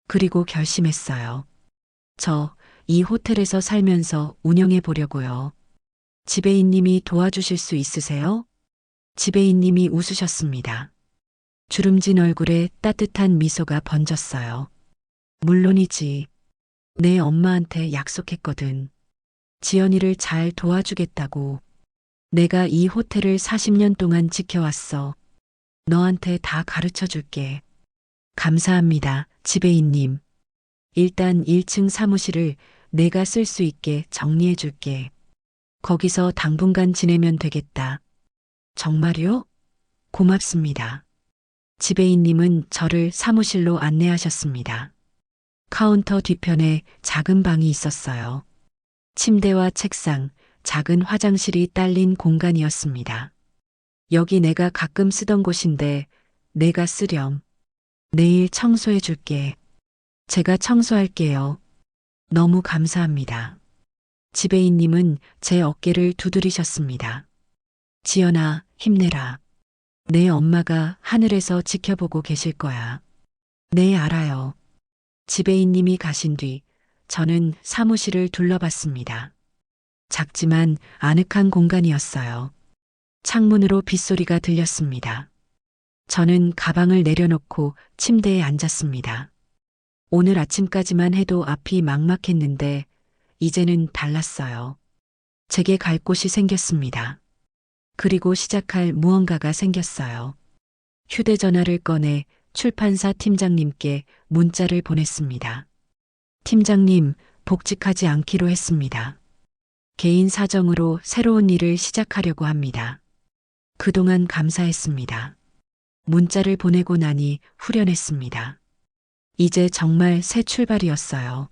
그리고 결심했어요. 이 호텔에서 살면서 운영해 보려고요. 지배인님이 도와주실 수 있으세요? 지배인님이 웃으셨습니다. 주름진 얼굴에 따뜻한 미소가 번졌어요. 물론이지. 내 엄마한테 약속했거든. 지연이를 잘 도와주겠다고. 내가 이 호텔을 40년 동안 지켜왔어. 너한테 다 가르쳐 줄게. 감사합니다, 지배인님. 일단 1층 사무실을 내가 쓸 수 있게 정리해 줄게. 거기서 당분간 지내면 되겠다. 정말요? 고맙습니다. 지배인님은 저를 사무실로 안내하셨습니다. 카운터 뒤편에 작은 방이 있었어요. 침대와 책상, 작은 화장실이 딸린 공간이었습니다. 여기 내가 가끔 쓰던 곳인데 내가 쓰렴. 내일 청소해 줄게. 제가 청소할게요. 너무 감사합니다. 지배인님은 제 어깨를 두드리셨습니다. 지연아, 힘내라. 내 엄마가 하늘에서 지켜보고 계실 거야. 네, 알아요. 지배인님이 가신 뒤 저는 사무실을 둘러봤습니다. 작지만 아늑한 공간이었어요. 창문으로 빗소리가 들렸습니다. 저는 가방을 내려놓고 침대에 앉았습니다. 오늘 아침까지만 해도 앞이 막막했는데 이제는 달랐어요. 제게 갈 곳이 생겼습니다. 그리고 시작할 무언가가 생겼어요. 휴대전화를 꺼내 출판사 팀장님께 문자를 보냈습니다. 팀장님, 복직하지 않기로 했습니다. 개인 사정으로 새로운 일을 시작하려고 합니다. 그동안 감사했습니다. 문자를 보내고 나니 후련했습니다. 이제 정말 새 출발이었어요.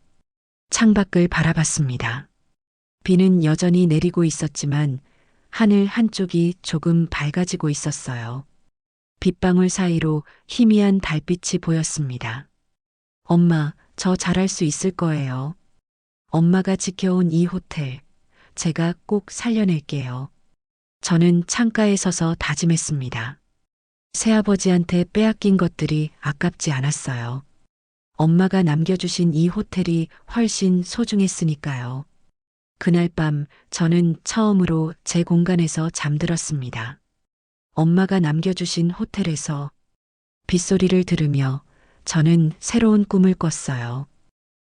창밖을 바라봤습니다. 비는 여전히 내리고 있었지만 하늘 한쪽이 조금 밝아지고 있었어요. 빗방울 사이로 희미한 달빛이 보였습니다. 엄마, 저 잘할 수 있을 거예요. 엄마가 지켜온 이 호텔, 제가 꼭 살려낼게요. 저는 창가에 서서 다짐했습니다. 새아버지한테 빼앗긴 것들이 아깝지 않았어요. 엄마가 남겨주신 이 호텔이 훨씬 소중했으니까요. 그날 밤 저는 처음으로 제 공간에서 잠들었습니다. 엄마가 남겨주신 호텔에서 빗소리를 들으며 저는 새로운 꿈을 꿨어요.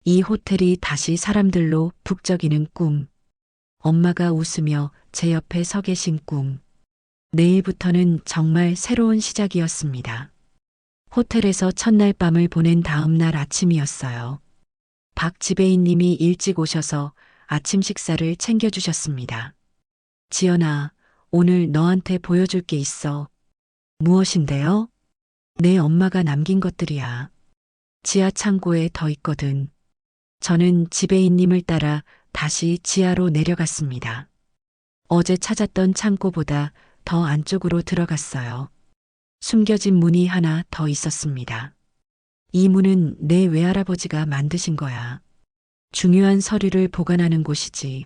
이 호텔이 다시 사람들로 북적이는 꿈. 엄마가 웃으며 제 옆에 서 계신 꿈. 내일부터는 정말 새로운 시작이었습니다. 호텔에서 첫날 밤을 보낸 다음 날 아침이었어요. 박 지배인님이 일찍 오셔서 아침 식사를 챙겨주셨습니다. 지연아, 오늘 너한테 보여줄 게 있어. 무엇인데요? 내 엄마가 남긴 것들이야. 지하 창고에 더 있거든. 저는 지배인님을 따라 다시 지하로 내려갔습니다. 어제 찾았던 창고보다 더 안쪽으로 들어갔어요. 숨겨진 문이 하나 더 있었습니다. 이 문은 내 외할아버지가 만드신 거야. 중요한 서류를 보관하는 곳이지.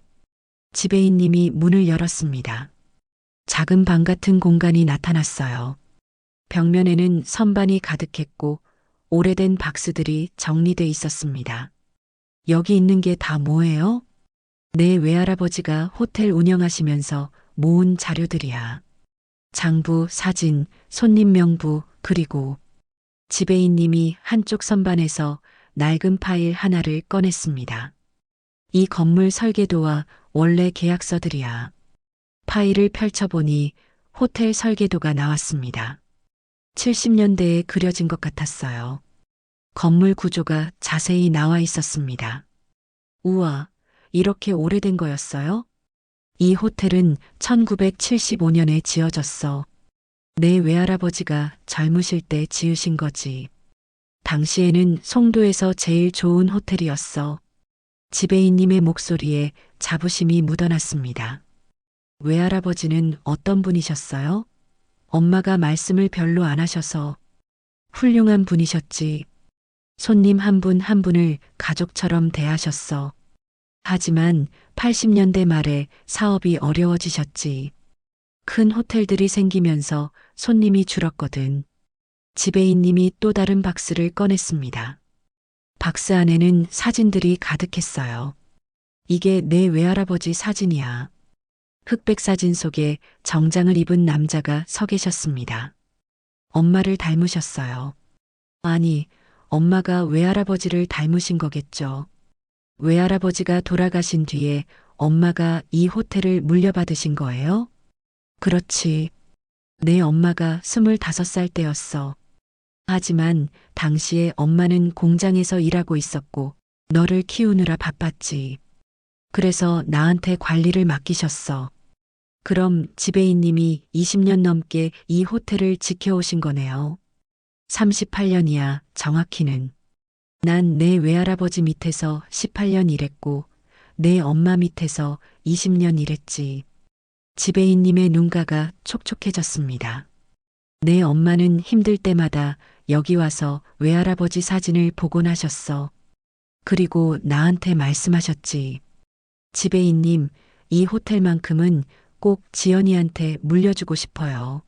지배인님이 문을 열었습니다. 작은 방 같은 공간이 나타났어요. 벽면에는 선반이 가득했고 오래된 박스들이 정리돼 있었습니다. 여기 있는 게 다 뭐예요? 내 외할아버지가 호텔 운영하시면서 모은 자료들이야. 장부, 사진, 손님 명부, 그리고 지배인님이 한쪽 선반에서 낡은 파일 하나를 꺼냈습니다. 이 건물 설계도와 원래 계약서들이야. 파일을 펼쳐보니 호텔 설계도가 나왔습니다. 70년대에 그려진 것 같았어요. 건물 구조가 자세히 나와 있었습니다. 우와, 이렇게 오래된 거였어요? 이 호텔은 1975년에 지어졌어. 내 외할아버지가 젊으실 때 지으신 거지. 당시에는 송도에서 제일 좋은 호텔이었어. 지배인님의 목소리에 자부심이 묻어났습니다. 외할아버지는 어떤 분이셨어요? 엄마가 말씀을 별로 안 하셔서 훌륭한 분이셨지. 손님 한 분 한 분을 가족처럼 대하셨어. 하지만 80년대 말에 사업이 어려워지셨지. 큰 호텔들이 생기면서 손님이 줄었거든. 지배인님이 또 다른 박스를 꺼냈습니다. 박스 안에는 사진들이 가득했어요. 이게 내 외할아버지 사진이야. 흑백 사진 속에 정장을 입은 남자가 서 계셨습니다. 엄마를 닮으셨어요. 아니, 엄마가 외할아버지를 닮으신 거겠죠. 외할아버지가 돌아가신 뒤에 엄마가 이 호텔을 물려받으신 거예요? 그렇지. 내 엄마가 25살 때였어. 하지만 당시에 엄마는 공장에서 일하고 있었고 너를 키우느라 바빴지. 그래서 나한테 관리를 맡기셨어. 그럼 지배인님이 20년 넘게 이 호텔을 지켜오신 거네요. 38년이야, 정확히는. 난 내 외할아버지 밑에서 18년 일했고 내 엄마 밑에서 20년 일했지. 지배인님의 눈가가 촉촉해졌습니다. 내 엄마는 힘들 때마다 여기 와서 외할아버지 사진을 보곤 하셨어. 그리고 나한테 말씀하셨지. 지배인님, 이 호텔만큼은 꼭 지연이한테 물려주고 싶어요.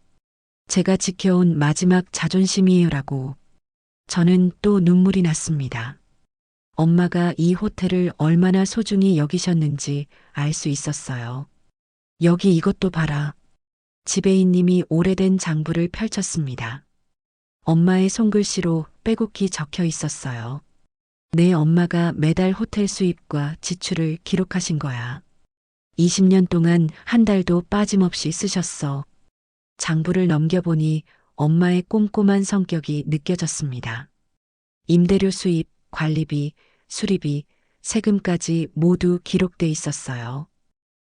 제가 지켜온 마지막 자존심이에요라고. 저는 또 눈물이 났습니다. 엄마가 이 호텔을 얼마나 소중히 여기셨는지 알 수 있었어요. 여기 이것도 봐라. 지배인님이 오래된 장부를 펼쳤습니다. 엄마의 손글씨로 빼곡히 적혀 있었어요. 내 엄마가 매달 호텔 수입과 지출을 기록하신 거야. 20년 동안 한 달도 빠짐없이 쓰셨어. 장부를 넘겨보니 엄마의 꼼꼼한 성격이 느껴졌습니다. 임대료 수입, 관리비, 수리비, 세금까지 모두 기록돼 있었어요.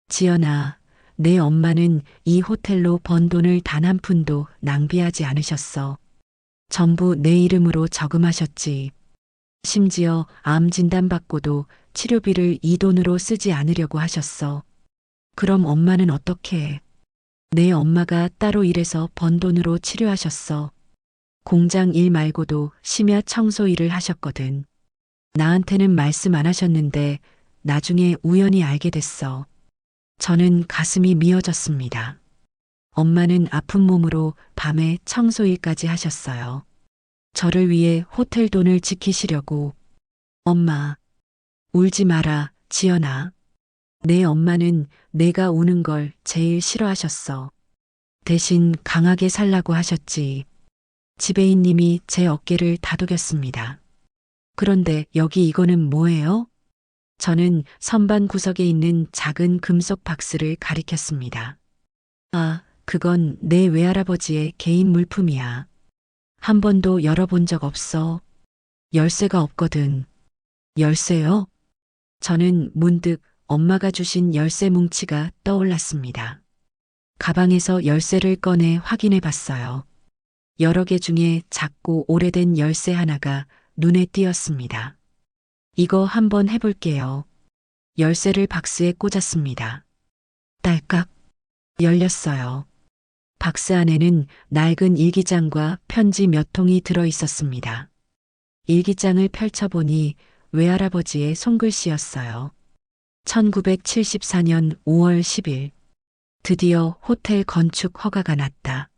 지연아, 내 엄마는 이 호텔로 번 돈을 단 한 푼도 낭비하지 않으셨어. 전부 내 이름으로 저금하셨지. 심지어 암 진단받고도 치료비를 이 돈으로 쓰지 않으려고 하셨어. 그럼 엄마는 어떻게 해? 내 엄마가 따로 일해서 번 돈으로 치료하셨어. 공장 일 말고도 심야 청소 일을 하셨거든. 나한테는 말씀 안 하셨는데 나중에 우연히 알게 됐어. 저는 가슴이 미어졌습니다. 엄마는 아픈 몸으로 밤에 청소일까지 하셨어요. 저를 위해 호텔 돈을 지키시려고. 엄마, 울지 마라, 지연아. 내 엄마는 내가 우는 걸 제일 싫어하셨어. 대신 강하게 살라고 하셨지. 지배인님이 제 어깨를 다독였습니다. 그런데 여기 이거는 뭐예요? 저는 선반 구석에 있는 작은 금속 박스를 가리켰습니다. 아, 그건 내 외할아버지의 개인 물품이야. 한 번도 열어본 적 없어. 열쇠가 없거든. 열쇠요? 저는 문득 엄마가 주신 열쇠 뭉치가 떠올랐습니다. 가방에서 열쇠를 꺼내 확인해 봤어요. 여러 개 중에 작고 오래된 열쇠 하나가 눈에 띄었습니다. 이거 한번 해볼게요. 열쇠를 박스에 꽂았습니다. 딸깍 열렸어요. 박스 안에는 낡은 일기장과 편지 몇 통이 들어 있었습니다. 일기장을 펼쳐보니 외할아버지의 손글씨였어요. 1974년 5월 10일. 드디어 호텔 건축 허가가 났다.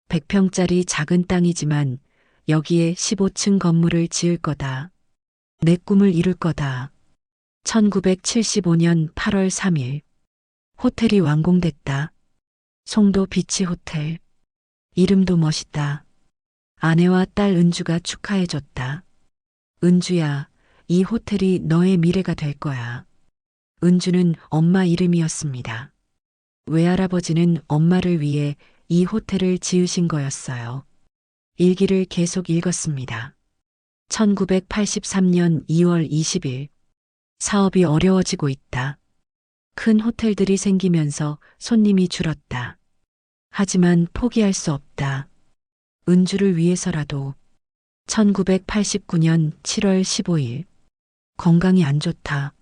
100평짜리 작은 땅이지만 여기에 15층 건물을 지을 거다. 내 꿈을 이룰 거다. 1975년 8월 3일. 호텔이 완공됐다. 송도 비치 호텔. 이름도 멋있다. 아내와 딸 은주가 축하해줬다. 은주야, 이 호텔이 너의 미래가 될 거야. 은주는 엄마 이름이었습니다. 외할아버지는 엄마를 위해 이 호텔을 지으신 거였어요. 일기를 계속 읽었습니다. 1983년 2월 20일. 사업이 어려워지고 있다. 큰 호텔들이 생기면서 손님이 줄었다. 하지만 포기할 수 없다. 은주를 위해서라도. 1989년 7월 15일. 건강이 안 좋다.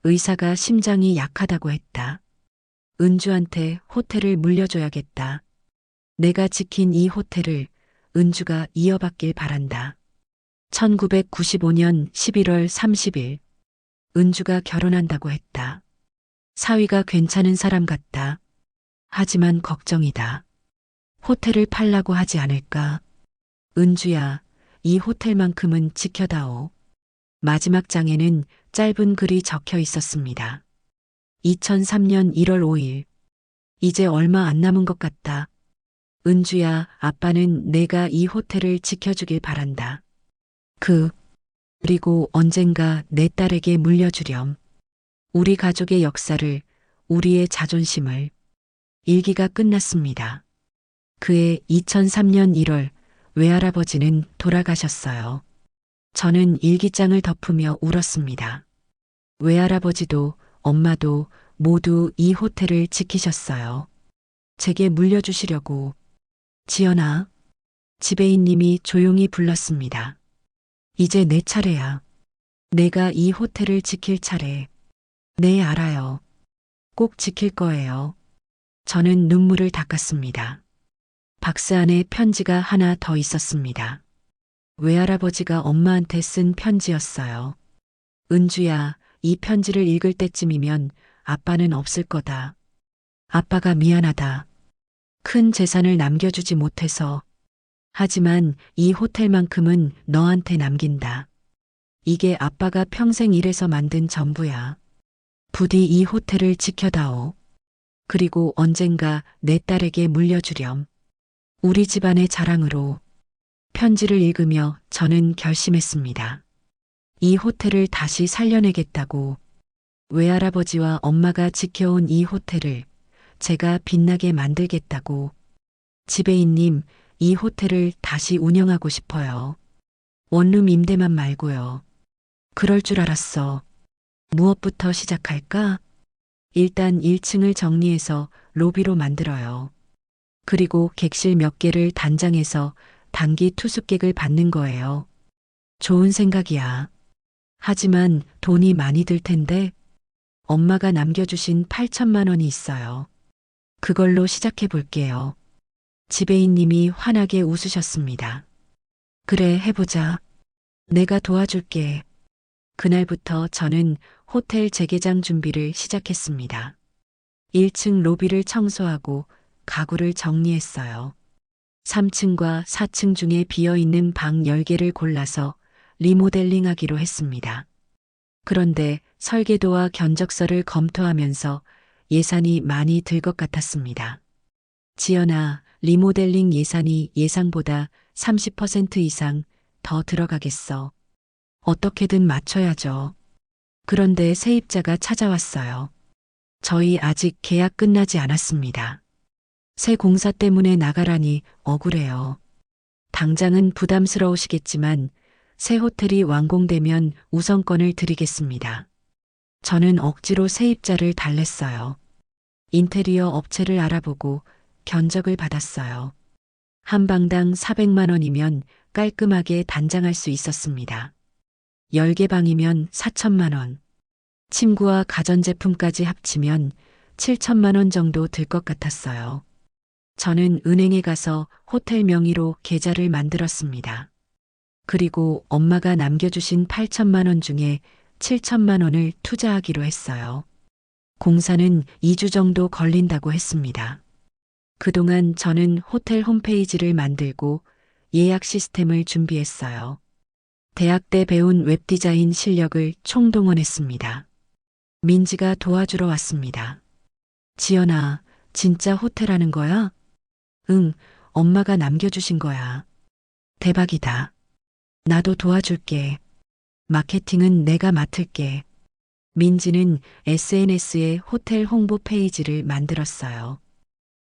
의사가 심장이 약하다고 했다. 은주한테 호텔을 물려줘야겠다. 내가 지킨 이 호텔을 은주가 이어받길 바란다. 1995년 11월 30일 은주가 결혼한다고 했다. 사위가 괜찮은 사람 같다. 하지만 걱정이다. 호텔을 팔라고 하지 않을까? 은주야, 이 호텔만큼은 지켜다오. 마지막 장에는 짧은 글이 적혀 있었습니다. 2003년 1월 5일. 이제 얼마 안 남은 것 같다. 은주야, 아빠는 내가 이 호텔을 지켜주길 바란다. 그리고 언젠가 내 딸에게 물려주렴. 우리 가족의 역사를, 우리의 자존심을. 일기가 끝났습니다. 그해 2003년 1월 외할아버지는 돌아가셨어요. 저는 일기장을 덮으며 울었습니다. 외할아버지도 엄마도 모두 이 호텔을 지키셨어요. 제게 물려주시려고. 지연아, 지배인님이 조용히 불렀습니다. 이제 내 차례야. 내가 이 호텔을 지킬 차례. 네, 알아요. 꼭 지킬 거예요. 저는 눈물을 닦았습니다. 박스 안에 편지가 하나 더 있었습니다. 외할아버지가 엄마한테 쓴 편지였어요. 은주야, 이 편지를 읽을 때쯤이면 아빠는 없을 거다. 아빠가 미안하다. 큰 재산을 남겨주지 못해서. 하지만 이 호텔만큼은 너한테 남긴다. 이게 아빠가 평생 일해서 만든 전부야. 부디 이 호텔을 지켜다오. 그리고 언젠가 내 딸에게 물려주렴. 우리 집안의 자랑으로. 편지를 읽으며 저는 결심했습니다. 이 호텔을 다시 살려내겠다고. 외할아버지와 엄마가 지켜온 이 호텔을 제가 빛나게 만들겠다고. 지배인님, 이 호텔을 다시 운영하고 싶어요. 원룸 임대만 말고요. 그럴 줄 알았어. 무엇부터 시작할까? 일단 1층을 정리해서 로비로 만들어요. 그리고 객실 몇 개를 단장해서 단기 투숙객을 받는 거예요. 좋은 생각이야. 하지만 돈이 많이 들 텐데 엄마가 남겨주신 8천만 원이 있어요. 그걸로 시작해 볼게요. 지배인님이 환하게 웃으셨습니다. 그래, 해보자. 내가 도와줄게. 그날부터 저는 호텔 재개장 준비를 시작했습니다. 1층 로비를 청소하고 가구를 정리했어요. 3층과 4층 중에 비어있는 방 10개를 골라서 리모델링하기로 했습니다. 그런데 설계도와 견적서를 검토하면서 예산이 많이 들 것 같았습니다. 지연아, 리모델링 예산이 예상보다 30% 이상 더 들어가겠어. 어떻게든 맞춰야죠. 그런데 세입자가 찾아왔어요. 저희 아직 계약 끝나지 않았습니다. 새 공사 때문에 나가라니 억울해요. 당장은 부담스러우시겠지만 새 호텔이 완공되면 우선권을 드리겠습니다. 저는 억지로 세입자를 달랬어요. 인테리어 업체를 알아보고 견적을 받았어요. 한 방당 400만 원이면 깔끔하게 단장할 수 있었습니다. 10개 방이면 4천만 원. 침구와 가전제품까지 합치면 7천만 원 정도 들 것 같았어요. 저는 은행에 가서 호텔 명의로 계좌를 만들었습니다. 그리고 엄마가 남겨주신 8천만 원 중에 7천만 원을 투자하기로 했어요. 공사는 2주 정도 걸린다고 했습니다. 그동안 저는 호텔 홈페이지를 만들고 예약 시스템을 준비했어요. 대학 때 배운 웹디자인 실력을 총동원했습니다. 민지가 도와주러 왔습니다. 지연아, 진짜 호텔 하는 거야? 응, 엄마가 남겨주신 거야. 대박이다. 나도 도와줄게. 마케팅은 내가 맡을게. 민지는 SNS에 호텔 홍보 페이지를 만들었어요.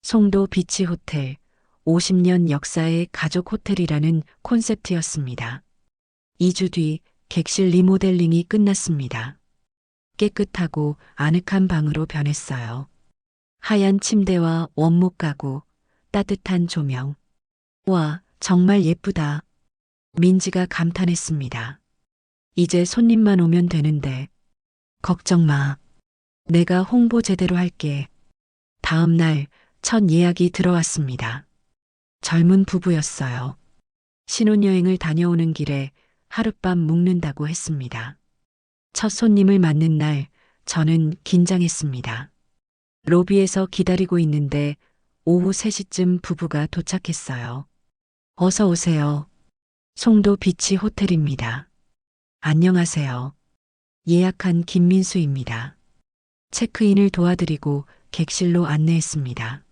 송도 비치 호텔, 50년 역사의 가족 호텔이라는 콘셉트였습니다. 2주 뒤 객실 리모델링이 끝났습니다. 깨끗하고 아늑한 방으로 변했어요. 하얀 침대와 원목 가구, 따뜻한 조명. 와, 정말 예쁘다. 민지가 감탄했습니다. 이제 손님만 오면 되는데. 걱정 마. 내가 홍보 제대로 할게. 다음 날 첫 예약이 들어왔습니다. 젊은 부부였어요. 신혼여행을 다녀오는 길에 하룻밤 묵는다고 했습니다. 첫 손님을 맞는 날 저는 긴장했습니다. 로비에서 기다리고 있는데 오후 3시쯤 부부가 도착했어요. 어서 오세요. 송도 비치 호텔입니다. 안녕하세요. 예약한 김민수입니다. 체크인을 도와드리고 객실로 안내했습니다.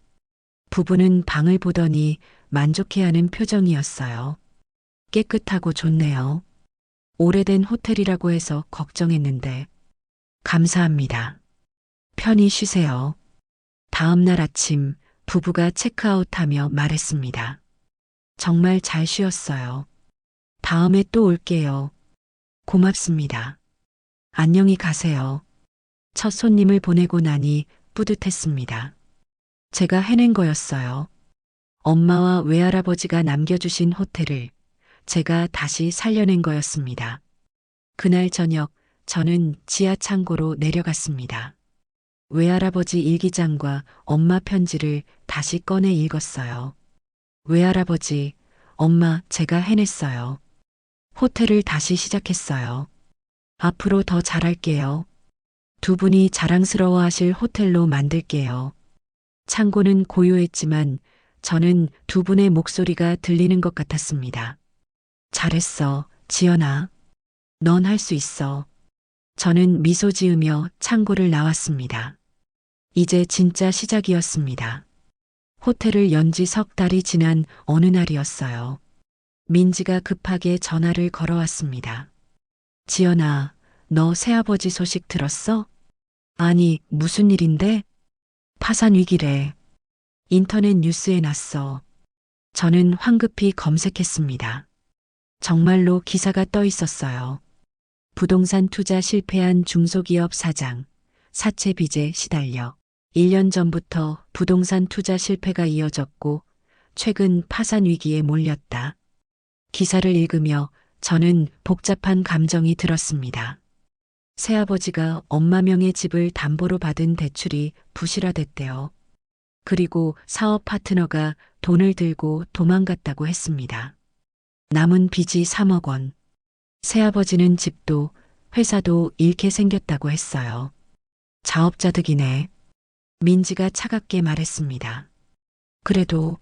부부는 방을 보더니 만족해하는 표정이었어요. 깨끗하고 좋네요. 오래된 호텔이라고 해서 걱정했는데. 감사합니다. 편히 쉬세요. 다음 날 아침 부부가 체크아웃하며 말했습니다. 정말 잘 쉬었어요. 다음에 또 올게요. 고맙습니다. 안녕히 가세요. 첫 손님을 보내고 나니 뿌듯했습니다. 제가 해낸 거였어요. 엄마와 외할아버지가 남겨주신 호텔을 제가 다시 살려낸 거였습니다. 그날 저녁 저는 지하 창고로 내려갔습니다. 외할아버지 일기장과 엄마 편지를 다시 꺼내 읽었어요. 외할아버지, 엄마, 제가 해냈어요. 호텔을 다시 시작했어요. 앞으로 더 잘할게요. 두 분이 자랑스러워하실 호텔로 만들게요. 창고는 고요했지만 저는 두 분의 목소리가 들리는 것 같았습니다. 잘했어, 지연아. 넌 할 수 있어. 저는 미소 지으며 창고를 나왔습니다. 이제 진짜 시작이었습니다. 호텔을 연지 석 달이 지난 어느 날이었어요. 민지가 급하게 전화를 걸어왔습니다. 지연아, 너 새아버지 소식 들었어? 아니, 무슨 일인데? 파산 위기래. 인터넷 뉴스에 났어. 저는 황급히 검색했습니다. 정말로 기사가 떠 있었어요. 부동산 투자 실패한 중소기업 사장, 사채 빚에 시달려 1년 전부터 부동산 투자 실패가 이어졌고 최근 파산 위기에 몰렸다. 기사를 읽으며 저는 복잡한 감정이 들었습니다. 새아버지가 엄마 명의 집을 담보로 받은 대출이 부실화됐대요. 그리고 사업 파트너가 돈을 들고 도망갔다고 했습니다. 남은 빚이 3억 원. 새아버지는 집도 회사도 잃게 생겼다고 했어요. 자업자득이네. 민지가 차갑게 말했습니다. 그래도,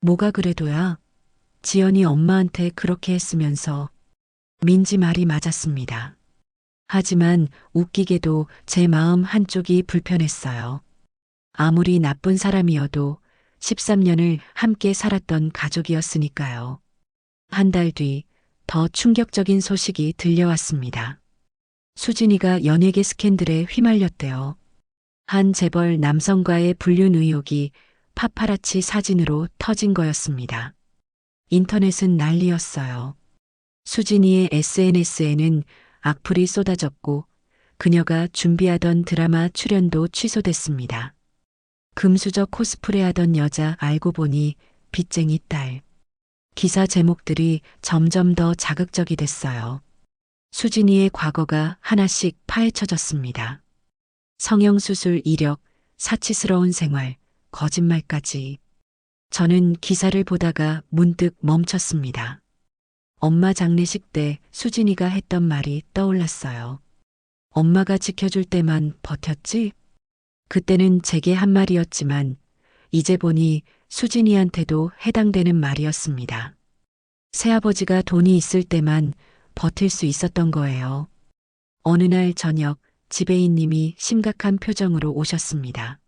뭐가 그래도야? 지연이 엄마한테 그렇게 했으면서. 민지 말이 맞았습니다. 하지만 웃기게도 제 마음 한쪽이 불편했어요. 아무리 나쁜 사람이어도 13년을 함께 살았던 가족이었으니까요. 한 달 뒤 더 충격적인 소식이 들려왔습니다. 수진이가 연예계 스캔들에 휘말렸대요. 한 재벌 남성과의 불륜 의혹이 파파라치 사진으로 터진 거였습니다. 인터넷은 난리였어요. 수진이의 SNS에는 악플이 쏟아졌고 그녀가 준비하던 드라마 출연도 취소됐습니다. 금수저 코스프레하던 여자 알고 보니 빚쟁이 딸. 기사 제목들이 점점 더 자극적이 됐어요. 수진이의 과거가 하나씩 파헤쳐졌습니다. 성형수술 이력, 사치스러운 생활, 거짓말까지. 저는 기사를 보다가 문득 멈췄습니다. 엄마 장례식 때 수진이가 했던 말이 떠올랐어요. 엄마가 지켜줄 때만 버텼지? 그때는 제게 한 말이었지만 이제 보니 수진이한테도 해당되는 말이었습니다. 새아버지가 돈이 있을 때만 버틸 수 있었던 거예요. 어느 날 저녁 지배인님이 심각한 표정으로 오셨습니다.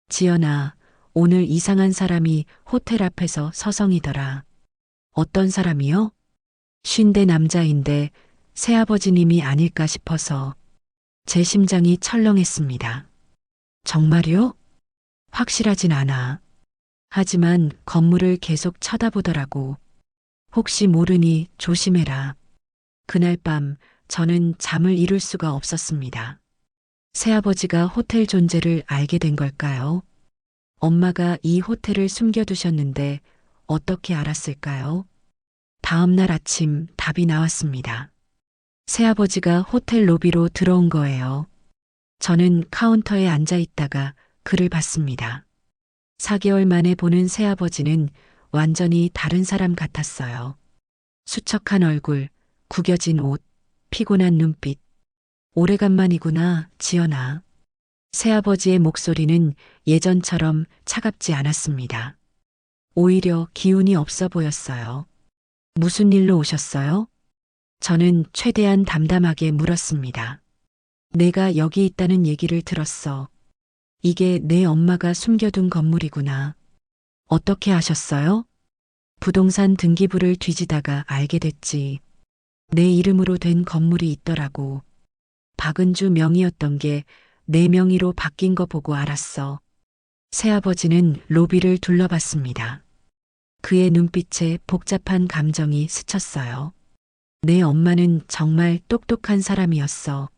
지연아, 오늘 이상한 사람이 호텔 앞에서 서성이더라. 어떤 사람이요? 50대 남자인데 새아버지님이 아닐까 싶어서 제 심장이 철렁했습니다. 정말요? 확실하진 않아. 하지만 건물을 계속 쳐다보더라고. 혹시 모르니 조심해라. 그날 밤 저는 잠을 이룰 수가 없었습니다. 새아버지가 호텔 존재를 알게 된 걸까요? 엄마가 이 호텔을 숨겨두셨는데 어떻게 알았을까요? 다음 날 아침 답이 나왔습니다. 새아버지가 호텔 로비로 들어온 거예요. 저는 카운터에 앉아 있다가 그를 봤습니다. 4개월 만에 보는 새아버지는 완전히 다른 사람 같았어요. 수척한 얼굴, 구겨진 옷, 피곤한 눈빛. 오래간만이구나, 지연아. 새아버지의 목소리는 예전처럼 차갑지 않았습니다. 오히려 기운이 없어 보였어요. 무슨 일로 오셨어요? 저는 최대한 담담하게 물었습니다. 내가 여기 있다는 얘기를 들었어. 이게 내 엄마가 숨겨둔 건물이구나. 어떻게 아셨어요? 부동산 등기부를 뒤지다가 알게 됐지. 내 이름으로 된 건물이 있더라고. 박은주 명의였던 게 내 명의로 바뀐 거 보고 알았어. 새아버지는 로비를 둘러봤습니다. 그의 눈빛에 복잡한 감정이 스쳤어요. 내 엄마는 정말 똑똑한 사람이었어.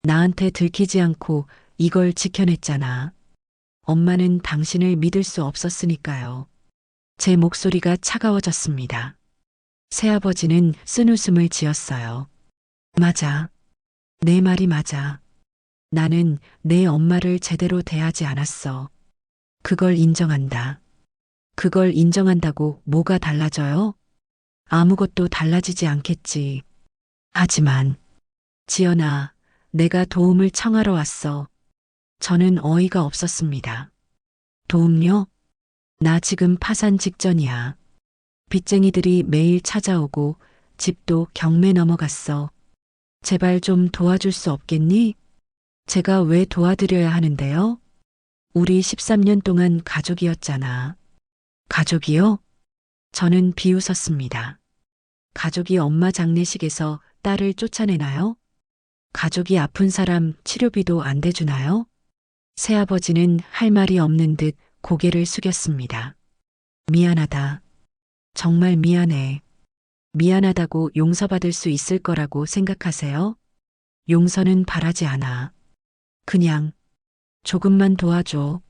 나한테 들키지 않고 이걸 지켜냈잖아. 엄마는 당신을 믿을 수 없었으니까요. 제 목소리가 차가워졌습니다. 새아버지는 쓴웃음을 지었어요. 맞아. 내 말이 맞아. 나는 내 엄마를 제대로 대하지 않았어. 그걸 인정한다. 그걸 인정한다고 뭐가 달라져요? 아무것도 달라지지 않겠지. 하지만, 지연아, 내가 도움을 청하러 왔어. 저는 어이가 없었습니다. 도움요? 나 지금 파산 직전이야. 빚쟁이들이 매일 찾아오고 집도 경매 넘어갔어. 제발 좀 도와줄 수 없겠니? 제가 왜 도와드려야 하는데요? 우리 13년 동안 가족이었잖아. 가족이요? 저는 비웃었습니다. 가족이 엄마 장례식에서 딸을 쫓아내나요? 가족이 아픈 사람 치료비도 안 대주나요? 새아버지는 할 말이 없는 듯 고개를 숙였습니다. 미안하다. 정말 미안해. 미안하다고 용서받을 수 있을 거라고 생각하세요? 용서는 바라지 않아. 그냥 조금만 도와줘.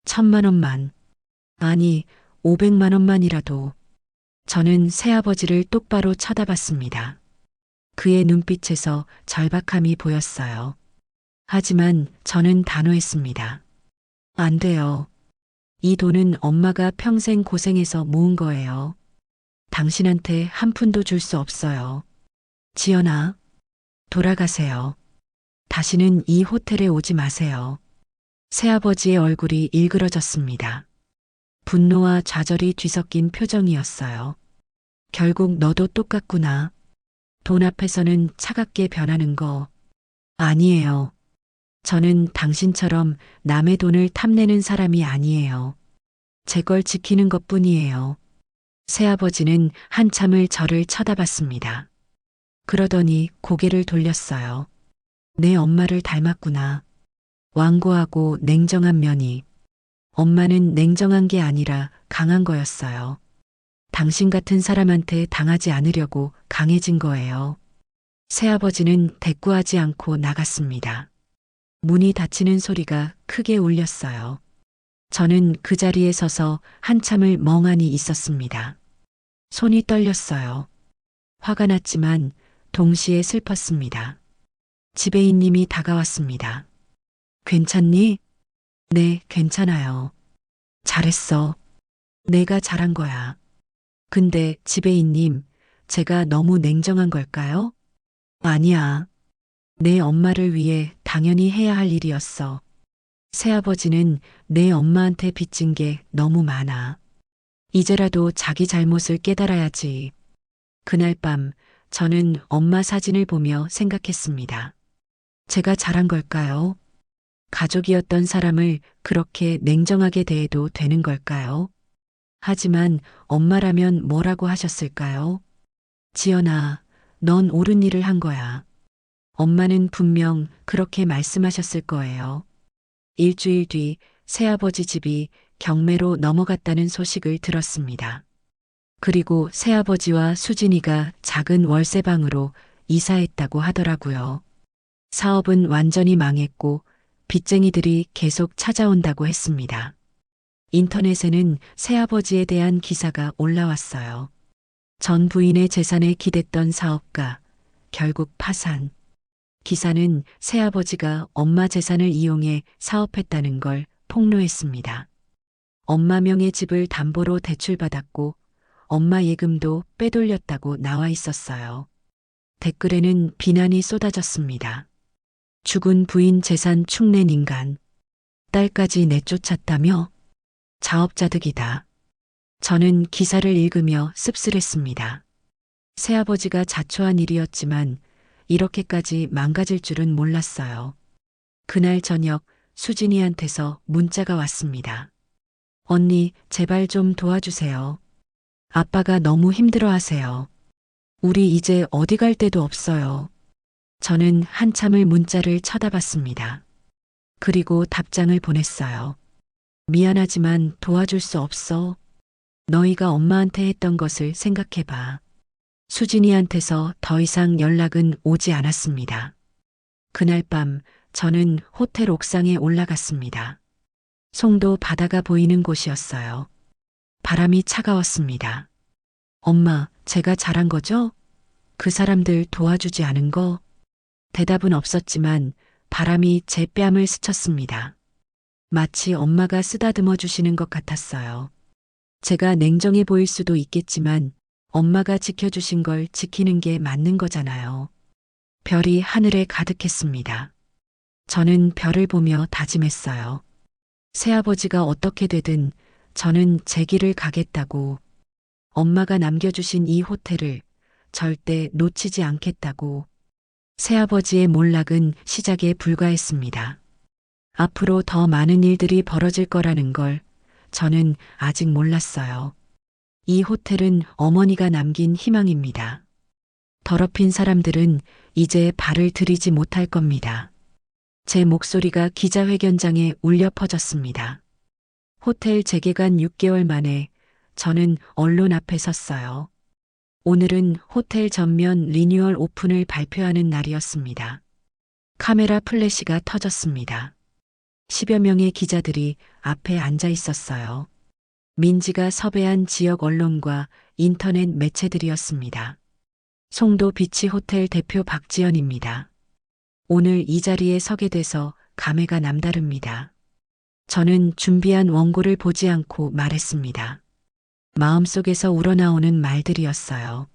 1,000만 원만. 아니, 500만 원만이라도. 저는 새아버지를 똑바로 쳐다봤습니다. 그의 눈빛에서 절박함이 보였어요. 하지만 저는 단호했습니다. 안 돼요. 이 돈은 엄마가 평생 고생해서 모은 거예요. 당신한테 한 푼도 줄 수 없어요. 지연아, 돌아가세요. 다시는 이 호텔에 오지 마세요. 새아버지의 얼굴이 일그러졌습니다. 분노와 좌절이 뒤섞인 표정이었어요. 결국 너도 똑같구나. 돈 앞에서는 차갑게 변하는 거. 아니에요. 저는 당신처럼 남의 돈을 탐내는 사람이 아니에요. 제 걸 지키는 것뿐이에요. 새아버지는 한참을 저를 쳐다봤습니다. 그러더니 고개를 돌렸어요. 내 엄마를 닮았구나. 완고하고 냉정한 면이. 엄마는 냉정한 게 아니라 강한 거였어요. 당신 같은 사람한테 당하지 않으려고 강해진 거예요. 새아버지는 대꾸하지 않고 나갔습니다. 문이 닫히는 소리가 크게 울렸어요. 저는 그 자리에 서서 한참을 멍하니 있었습니다. 손이 떨렸어요. 화가 났지만 동시에 슬펐습니다. 지배인님이 다가왔습니다. 괜찮니? 네, 괜찮아요. 잘했어. 내가 잘한 거야. 근데 지배인님, 제가 너무 냉정한 걸까요? 아니야. 내 엄마를 위해 당연히 해야 할 일이었어. 새아버지는 내 엄마한테 빚진 게 너무 많아. 이제라도 자기 잘못을 깨달아야지. 그날 밤 저는 엄마 사진을 보며 생각했습니다. 제가 잘한 걸까요? 가족이었던 사람을 그렇게 냉정하게 대해도 되는 걸까요? 하지만 엄마라면 뭐라고 하셨을까요? 지연아, 넌 옳은 일을 한 거야. 엄마는 분명 그렇게 말씀하셨을 거예요. 일주일 뒤 새아버지 집이 경매로 넘어갔다는 소식을 들었습니다. 그리고 새아버지와 수진이가 작은 월세방으로 이사했다고 하더라고요. 사업은 완전히 망했고 빚쟁이들이 계속 찾아온다고 했습니다. 인터넷에는 새아버지에 대한 기사가 올라왔어요. 전 부인의 재산에 기댔던 사업가, 결국 파산. 기사는 새아버지가 엄마 재산을 이용해 사업했다는 걸 폭로했습니다. 엄마 명의 집을 담보로 대출받았고 엄마 예금도 빼돌렸다고 나와 있었어요. 댓글에는 비난이 쏟아졌습니다. 죽은 부인 재산 축낸 인간. 딸까지 내쫓았다며? 자업자득이다. 저는 기사를 읽으며 씁쓸했습니다. 새아버지가 자초한 일이었지만 이렇게까지 망가질 줄은 몰랐어요. 그날 저녁 수진이한테서 문자가 왔습니다. 언니, 제발 좀 도와주세요. 아빠가 너무 힘들어하세요. 우리 이제 어디 갈 데도 없어요. 저는 한참을 문자를 쳐다봤습니다. 그리고 답장을 보냈어요. 미안하지만 도와줄 수 없어. 너희가 엄마한테 했던 것을 생각해봐. 수진이한테서 더 이상 연락은 오지 않았습니다. 그날 밤 저는 호텔 옥상에 올라갔습니다. 송도 바다가 보이는 곳이었어요. 바람이 차가웠습니다. 엄마, 제가 잘한 거죠? 그 사람들 도와주지 않은 거? 대답은 없었지만 바람이 제 뺨을 스쳤습니다. 마치 엄마가 쓰다듬어 주시는 것 같았어요. 제가 냉정해 보일 수도 있겠지만 엄마가 지켜주신 걸 지키는 게 맞는 거잖아요. 별이 하늘에 가득했습니다. 저는 별을 보며 다짐했어요. 새아버지가 어떻게 되든 저는 제 길을 가겠다고. 엄마가 남겨주신 이 호텔을 절대 놓치지 않겠다고. 새아버지의 몰락은 시작에 불과했습니다. 앞으로 더 많은 일들이 벌어질 거라는 걸 저는 아직 몰랐어요. 이 호텔은 어머니가 남긴 희망입니다. 더럽힌 사람들은 이제 발을 들이지 못할 겁니다. 제 목소리가 기자회견장에 울려 퍼졌습니다. 호텔 재개관 6개월 만에 저는 언론 앞에 섰어요. 오늘은 호텔 전면 리뉴얼 오픈을 발표하는 날이었습니다. 카메라 플래시가 터졌습니다. 10여 명의 기자들이 앞에 앉아 있었어요. 민지가 섭외한 지역 언론과 인터넷 매체들이었습니다. 송도 비치 호텔 대표 박지연입니다. 오늘 이 자리에 서게 돼서 감회가 남다릅니다. 저는 준비한 원고를 보지 않고 말했습니다. 마음속에서 우러나오는 말들이었어요.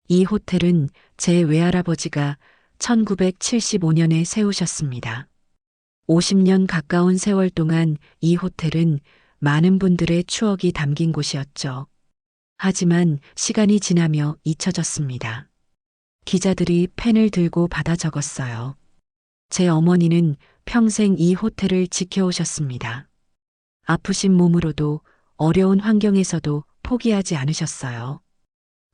이 호텔은 제 외할아버지가 1975년에 세우셨습니다. 50년 가까운 세월 동안 이 호텔은 많은 분들의 추억이 담긴 곳이었죠. 하지만 시간이 지나며 잊혀졌습니다. 기자들이 펜을 들고 받아 적었어요. 제 어머니는 평생 이 호텔을 지켜오셨습니다. 아프신 몸으로도 어려운 환경에서도 포기하지 않으셨어요.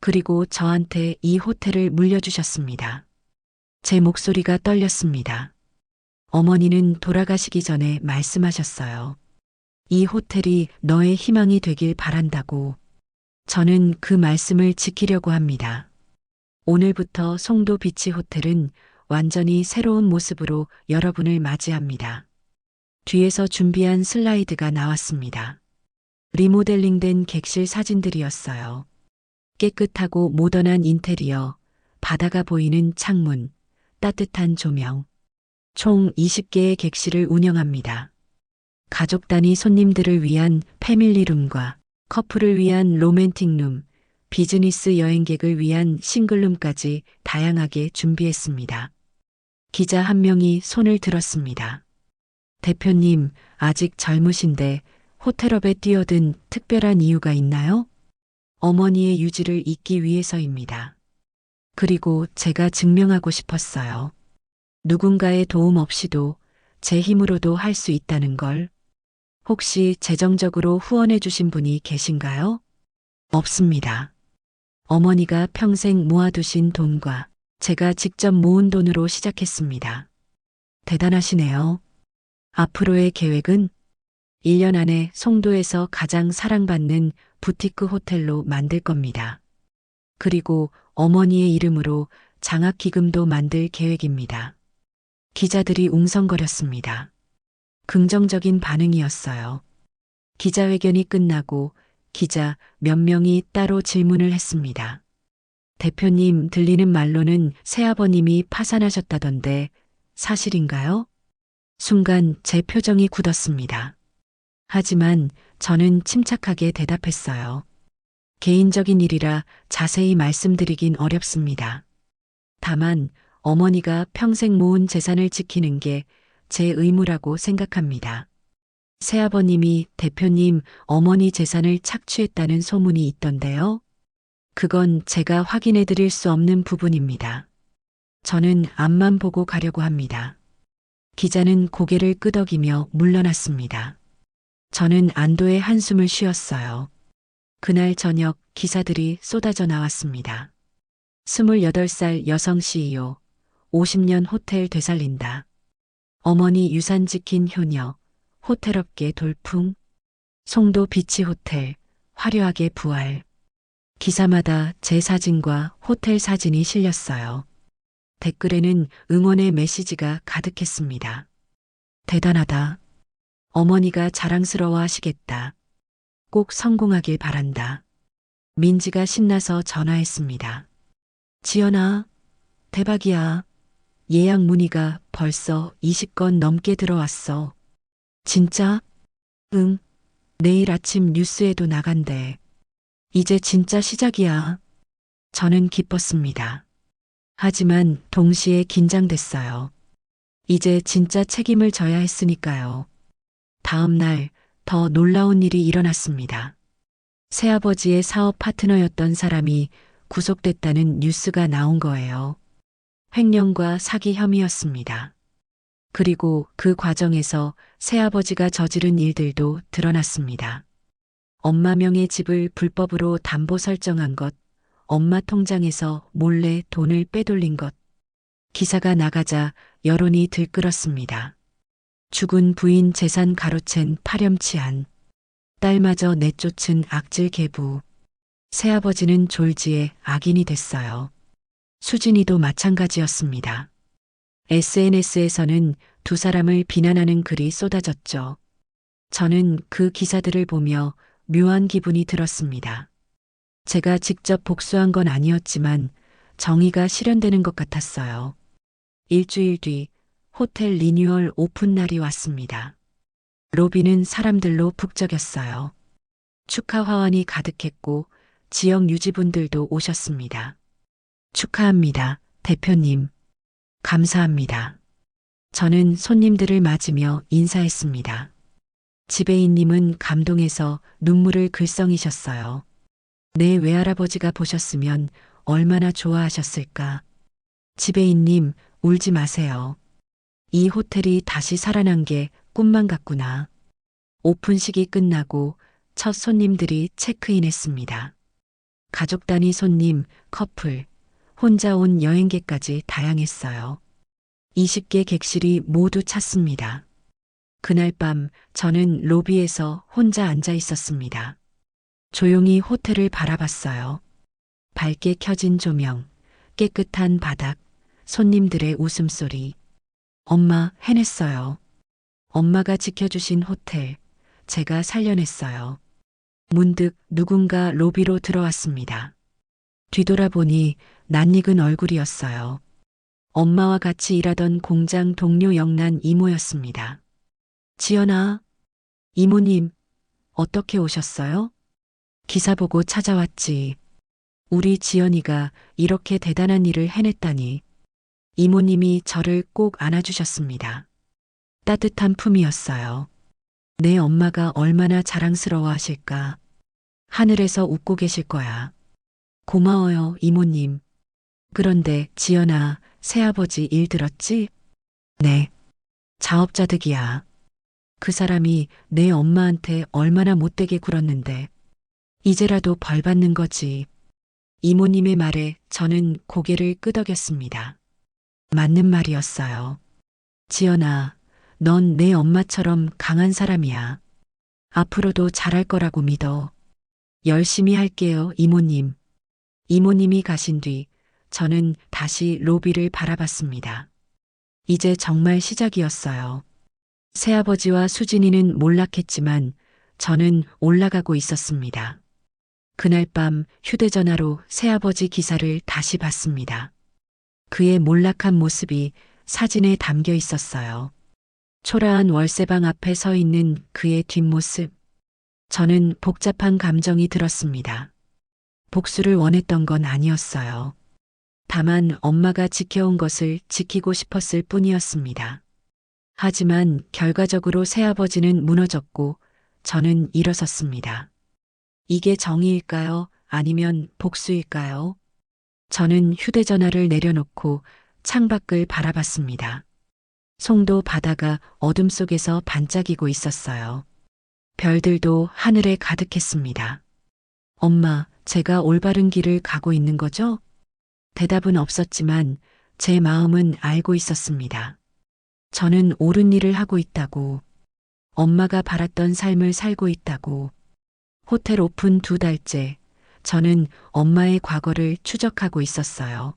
그리고 저한테 이 호텔을 물려주셨습니다. 제 목소리가 떨렸습니다. 어머니는 돌아가시기 전에 말씀하셨어요. 이 호텔이 너의 희망이 되길 바란다고. 저는 그 말씀을 지키려고 합니다. 오늘부터 송도 비치 호텔은 완전히 새로운 모습으로 여러분을 맞이합니다. 뒤에서 준비한 슬라이드가 나왔습니다. 리모델링된 객실 사진들이었어요. 깨끗하고 모던한 인테리어, 바다가 보이는 창문, 따뜻한 조명. 총 20개의 객실을 운영합니다. 가족 단위 손님들을 위한 패밀리룸과 커플을 위한 로맨틱룸, 비즈니스 여행객을 위한 싱글룸까지 다양하게 준비했습니다. 기자 한 명이 손을 들었습니다. 대표님, 아직 젊으신데 호텔업에 뛰어든 특별한 이유가 있나요? 어머니의 유지를 잇기 위해서입니다. 그리고 제가 증명하고 싶었어요. 누군가의 도움 없이도 제 힘으로도 할 수 있다는 걸. 혹시 재정적으로 후원해 주신 분이 계신가요? 없습니다. 어머니가 평생 모아두신 돈과 제가 직접 모은 돈으로 시작했습니다. 대단하시네요. 앞으로의 계획은 1년 안에 송도에서 가장 사랑받는 부티크 호텔로 만들 겁니다. 그리고 어머니의 이름으로 장학기금도 만들 계획입니다. 기자들이 웅성거렸습니다. 긍정적인 반응이었어요. 기자회견이 끝나고 기자 몇 명이 따로 질문을 했습니다. 대표님, 들리는 말로는 새아버님이 파산하셨다던데 사실인가요? 순간 제 표정이 굳었습니다. 하지만 저는 침착하게 대답했어요. 개인적인 일이라 자세히 말씀드리긴 어렵습니다. 다만 어머니가 평생 모은 재산을 지키는 게 제 의무라고 생각합니다. 새아버님이 대표님 어머니 재산을 착취했다는 소문이 있던데요. 그건 제가 확인해 드릴 수 없는 부분입니다. 저는 앞만 보고 가려고 합니다. 기자는 고개를 끄덕이며 물러났습니다. 저는 안도의 한숨을 쉬었어요. 그날 저녁 기사들이 쏟아져 나왔습니다. 28살 여성 CEO, 50년 호텔 되살린다. 어머니 유산 지킨 효녀, 호텔업계 돌풍, 송도 비치 호텔, 화려하게 부활. 기사마다 제 사진과 호텔 사진이 실렸어요. 댓글에는 응원의 메시지가 가득했습니다. 대단하다. 어머니가 자랑스러워 하시겠다. 꼭 성공하길 바란다. 민지가 신나서 전화했습니다. 지연아, 대박이야. 예약 문의가 벌써 20건 넘게 들어왔어. 진짜? 응. 내일 아침 뉴스에도 나간대. 이제 진짜 시작이야. 저는 기뻤습니다. 하지만 동시에 긴장됐어요. 이제 진짜 책임을 져야 했으니까요. 다음 날 더 놀라운 일이 일어났습니다. 새아버지의 사업 파트너였던 사람이 구속됐다는 뉴스가 나온 거예요. 횡령과 사기 혐의였습니다. 그리고 그 과정에서 새아버지가 저지른 일들도 드러났습니다. 엄마 명의 집을 불법으로 담보 설정한 것, 엄마 통장에서 몰래 돈을 빼돌린 것. 기사가 나가자 여론이 들끓었습니다. 죽은 부인 재산 가로챈 파렴치한, 딸마저 내쫓은 악질 계부. 새아버지는 졸지에 악인이 됐어요. 수진이도 마찬가지였습니다. SNS에서는 두 사람을 비난하는 글이 쏟아졌죠. 저는 그 기사들을 보며 묘한 기분이 들었습니다. 제가 직접 복수한 건 아니었지만 정의가 실현되는 것 같았어요. 일주일 뒤 호텔 리뉴얼 오픈 날이 왔습니다. 로비는 사람들로 북적였어요. 축하 화환이 가득했고 지역 유지분들도 오셨습니다. 축하합니다, 대표님. 감사합니다. 저는 손님들을 맞으며 인사했습니다. 지배인님은 감동해서 눈물을 글썽이셨어요. 내 외할아버지가 보셨으면 얼마나 좋아하셨을까. 지배인님, 울지 마세요. 이 호텔이 다시 살아난 게 꿈만 같구나. 오픈식이 끝나고 첫 손님들이 체크인했습니다. 가족 단위 손님, 커플, 혼자 온 여행객까지 다양했어요. 20개 객실이 모두 찼습니다. 그날 밤 저는 로비에서 혼자 앉아 있었습니다. 조용히 호텔을 바라봤어요. 밝게 켜진 조명, 깨끗한 바닥, 손님들의 웃음소리. 엄마, 해냈어요. 엄마가 지켜주신 호텔, 제가 살려냈어요. 문득 누군가 로비로 들어왔습니다. 뒤돌아보니 낯익은 얼굴이었어요. 엄마와 같이 일하던 공장 동료 영란 이모였습니다. 지연아, 이모님, 어떻게 오셨어요? 기사 보고 찾아왔지. 우리 지연이가 이렇게 대단한 일을 해냈다니. 이모님이 저를 꼭 안아주셨습니다. 따뜻한 품이었어요. 내 엄마가 얼마나 자랑스러워 하실까. 하늘에서 웃고 계실 거야. 고마워요, 이모님. 그런데 지연아, 새아버지 일 들었지? 네. 자업자득이야. 그 사람이 내 엄마한테 얼마나 못되게 굴었는데 이제라도 벌 받는 거지. 이모님의 말에 저는 고개를 끄덕였습니다. 맞는 말이었어요. 지연아, 넌 내 엄마처럼 강한 사람이야. 앞으로도 잘할 거라고 믿어. 열심히 할게요, 이모님. 이모님이 가신 뒤 저는 다시 로비를 바라봤습니다. 이제 정말 시작이었어요. 새아버지와 수진이는 몰락했지만 저는 올라가고 있었습니다. 그날 밤 휴대전화로 새아버지 기사를 다시 봤습니다. 그의 몰락한 모습이 사진에 담겨 있었어요. 초라한 월세방 앞에 서 있는 그의 뒷모습. 저는 복잡한 감정이 들었습니다. 복수를 원했던 건 아니었어요. 다만 엄마가 지켜온 것을 지키고 싶었을 뿐이었습니다. 하지만 결과적으로 새아버지는 무너졌고 저는 일어섰습니다. 이게 정의일까요? 아니면 복수일까요? 저는 휴대전화를 내려놓고 창밖을 바라봤습니다. 송도 바다가 어둠 속에서 반짝이고 있었어요. 별들도 하늘에 가득했습니다. 엄마, 제가 올바른 길을 가고 있는 거죠? 대답은 없었지만 제 마음은 알고 있었습니다. 저는 옳은 일을 하고 있다고, 엄마가 바랐던 삶을 살고 있다고. 호텔 오픈 2달째, 저는 엄마의 과거를 추적하고 있었어요.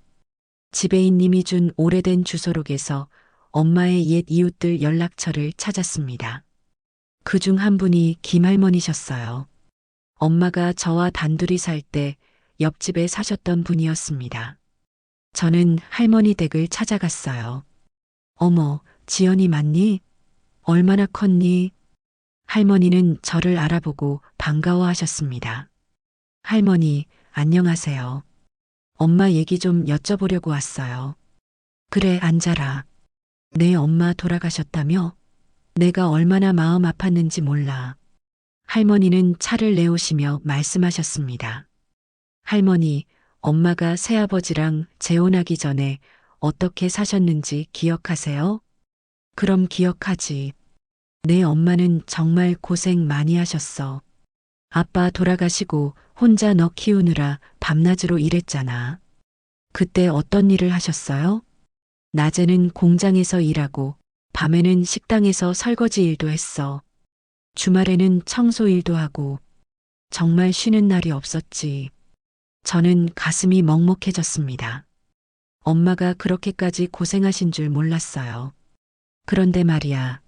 지배인님이 준 오래된 주소록에서 엄마의 옛 이웃들 연락처를 찾았습니다. 그중 한 분이 김할머니셨어요. 엄마가 저와 단둘이 살 때 옆집에 사셨던 분이었습니다. 저는 할머니 댁을 찾아갔어요. 어머, 지연이 맞니? 얼마나 컸니? 할머니는 저를 알아보고 반가워하셨습니다. 할머니, 안녕하세요. 엄마 얘기 좀 여쭤보려고 왔어요. 그래, 앉아라. 내 엄마 돌아가셨다며? 내가 얼마나 마음 아팠는지 몰라. 할머니는 차를 내오시며 말씀하셨습니다. 할머니, 엄마가 새아버지랑 재혼하기 전에 어떻게 사셨는지 기억하세요? 그럼 기억하지. 내 엄마는 정말 고생 많이 하셨어. 아빠 돌아가시고 혼자 너 키우느라 밤낮으로 일했잖아. 그때 어떤 일을 하셨어요? 낮에는 공장에서 일하고 밤에는 식당에서 설거지 일도 했어. 주말에는 청소 일도 하고 정말 쉬는 날이 없었지. 저는 가슴이 먹먹해졌습니다. 엄마가 그렇게까지 고생하신 줄 몰랐어요. 그런데 말이야,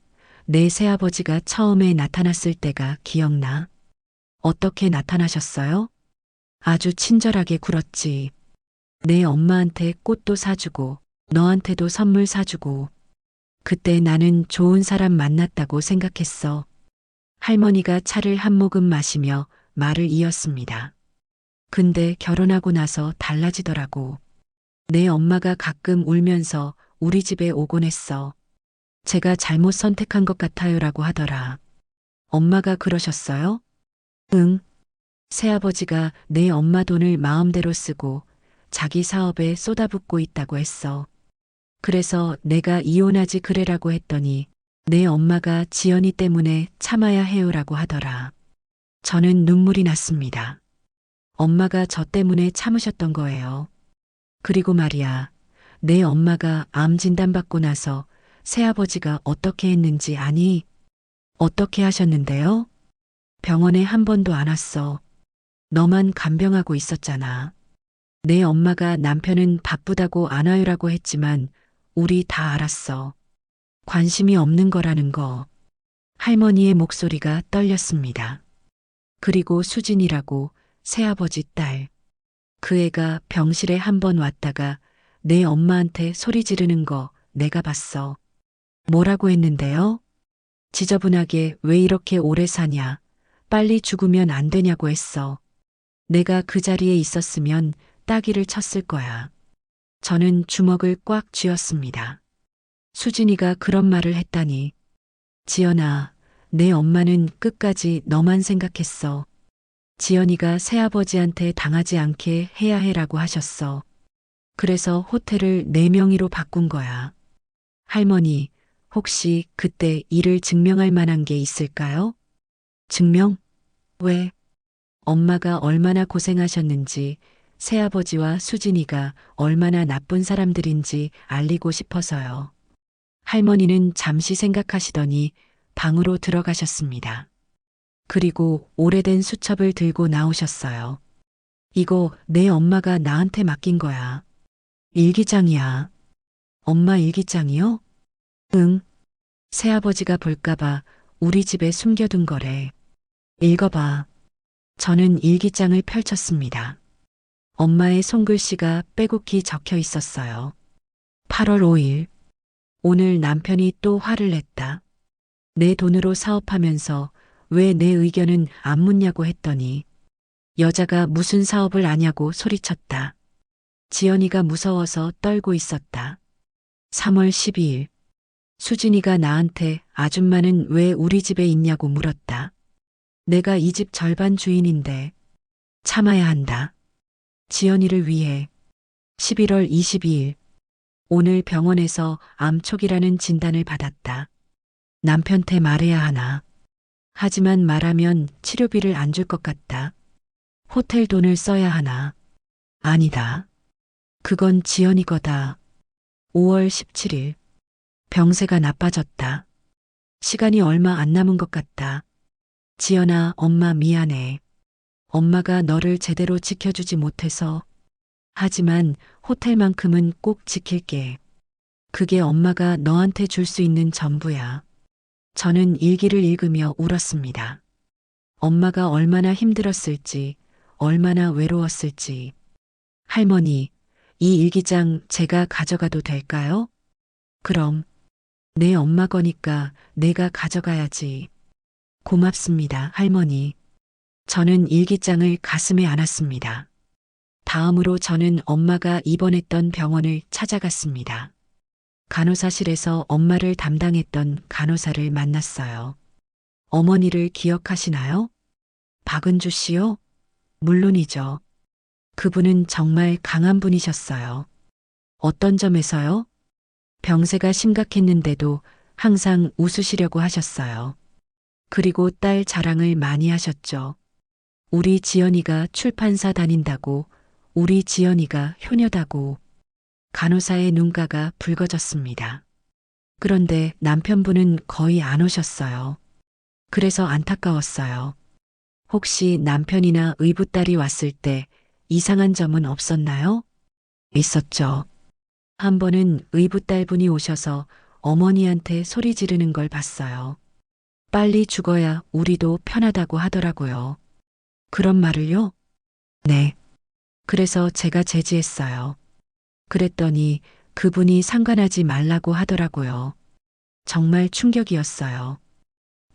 내 새아버지가 처음에 나타났을 때가 기억나? 어떻게 나타나셨어요? 아주 친절하게 굴었지. 내 엄마한테 꽃도 사주고 너한테도 선물 사주고. 그때 나는 좋은 사람 만났다고 생각했어. 할머니가 차를 한 모금 마시며 말을 이었습니다. 근데 결혼하고 나서 달라지더라고. 내 엄마가 가끔 울면서 우리 집에 오곤 했어. 제가 잘못 선택한 것 같아요라고 하더라. 엄마가 그러셨어요? 응. 새아버지가 내 엄마 돈을 마음대로 쓰고 자기 사업에 쏟아붓고 있다고 했어. 그래서 내가 이혼하지 그래라고 했더니 내 엄마가 지연이 때문에 참아야 해요라고 하더라. 저는 눈물이 났습니다. 엄마가 저 때문에 참으셨던 거예요. 그리고 말이야, 내 엄마가 암 진단받고 나서 새아버지가 어떻게 했는지 아니? 어떻게 하셨는데요? 병원에 한 번도 안 왔어. 너만 간병하고 있었잖아. 내 엄마가 남편은 바쁘다고 안 와요라고 했지만 우리 다 알았어. 관심이 없는 거라는 거. 할머니의 목소리가 떨렸습니다. 그리고 수진이라고 새아버지 딸. 그 애가 병실에 한 번 왔다가 내 엄마한테 소리 지르는 거 내가 봤어. 뭐라고 했는데요? 지저분하게 왜 이렇게 오래 사냐. 빨리 죽으면 안 되냐고 했어. 내가 그 자리에 있었으면 따귀를 쳤을 거야. 저는 주먹을 꽉 쥐었습니다. 수진이가 그런 말을 했다니. 지연아, 내 엄마는 끝까지 너만 생각했어. 지연이가 새아버지한테 당하지 않게 해야 해라고 하셨어. 그래서 호텔을 내 명의로 바꾼 거야. 할머니, 혹시 그때 일을 증명할 만한 게 있을까요? 증명? 왜? 엄마가 얼마나 고생하셨는지, 새아버지와 수진이가 얼마나 나쁜 사람들인지 알리고 싶어서요. 할머니는 잠시 생각하시더니 방으로 들어가셨습니다. 그리고 오래된 수첩을 들고 나오셨어요. 이거 내 엄마가 나한테 맡긴 거야. 일기장이야. 엄마 일기장이요? 응. 새아버지가 볼까봐 우리 집에 숨겨둔 거래. 읽어봐. 저는 일기장을 펼쳤습니다. 엄마의 손글씨가 빼곡히 적혀 있었어요. 8월 5일. 오늘 남편이 또 화를 냈다. 내 돈으로 사업하면서 왜 내 의견은 안 묻냐고 했더니 여자가 무슨 사업을 아냐고 소리쳤다. 지연이가 무서워서 떨고 있었다. 3월 12일. 수진이가 나한테 아줌마는 왜 우리 집에 있냐고 물었다. 내가 이 집 절반 주인인데 참아야 한다. 지연이를 위해. 11월 22일. 오늘 병원에서 암초기라는 진단을 받았다. 남편한테 말해야 하나. 하지만 말하면 치료비를 안 줄 것 같다. 호텔 돈을 써야 하나. 아니다. 그건 지연이 거다. 5월 17일. 병세가 나빠졌다. 시간이 얼마 안 남은 것 같다. 지연아, 엄마 미안해. 엄마가 너를 제대로 지켜주지 못해서. 하지만 호텔만큼은 꼭 지킬게. 그게 엄마가 너한테 줄 수 있는 전부야. 저는 일기를 읽으며 울었습니다. 엄마가 얼마나 힘들었을지, 얼마나 외로웠을지. 할머니, 이 일기장 제가 가져가도 될까요? 그럼. 내 엄마 거니까 내가 가져가야지. 고맙습니다, 할머니. 저는 일기장을 가슴에 안았습니다. 다음으로 저는 엄마가 입원했던 병원을 찾아갔습니다. 간호사실에서 엄마를 담당했던 간호사를 만났어요. 어머니를 기억하시나요? 박은주 씨요? 물론이죠. 그분은 정말 강한 분이셨어요. 어떤 점에서요? 병세가 심각했는데도 항상 웃으시려고 하셨어요. 그리고 딸 자랑을 많이 하셨죠. 우리 지연이가 출판사 다닌다고, 우리 지연이가 효녀다고. 간호사의 눈가가 붉어졌습니다. 그런데 남편분은 거의 안 오셨어요. 그래서 안타까웠어요. 혹시 남편이나 의붓딸이 왔을 때 이상한 점은 없었나요? 있었죠. 한 번은 의붓딸분이 오셔서 어머니한테 소리 지르는 걸 봤어요. 빨리 죽어야 우리도 편하다고 하더라고요. 그런 말을요? 네. 그래서 제가 제지했어요. 그랬더니 그분이 상관하지 말라고 하더라고요. 정말 충격이었어요.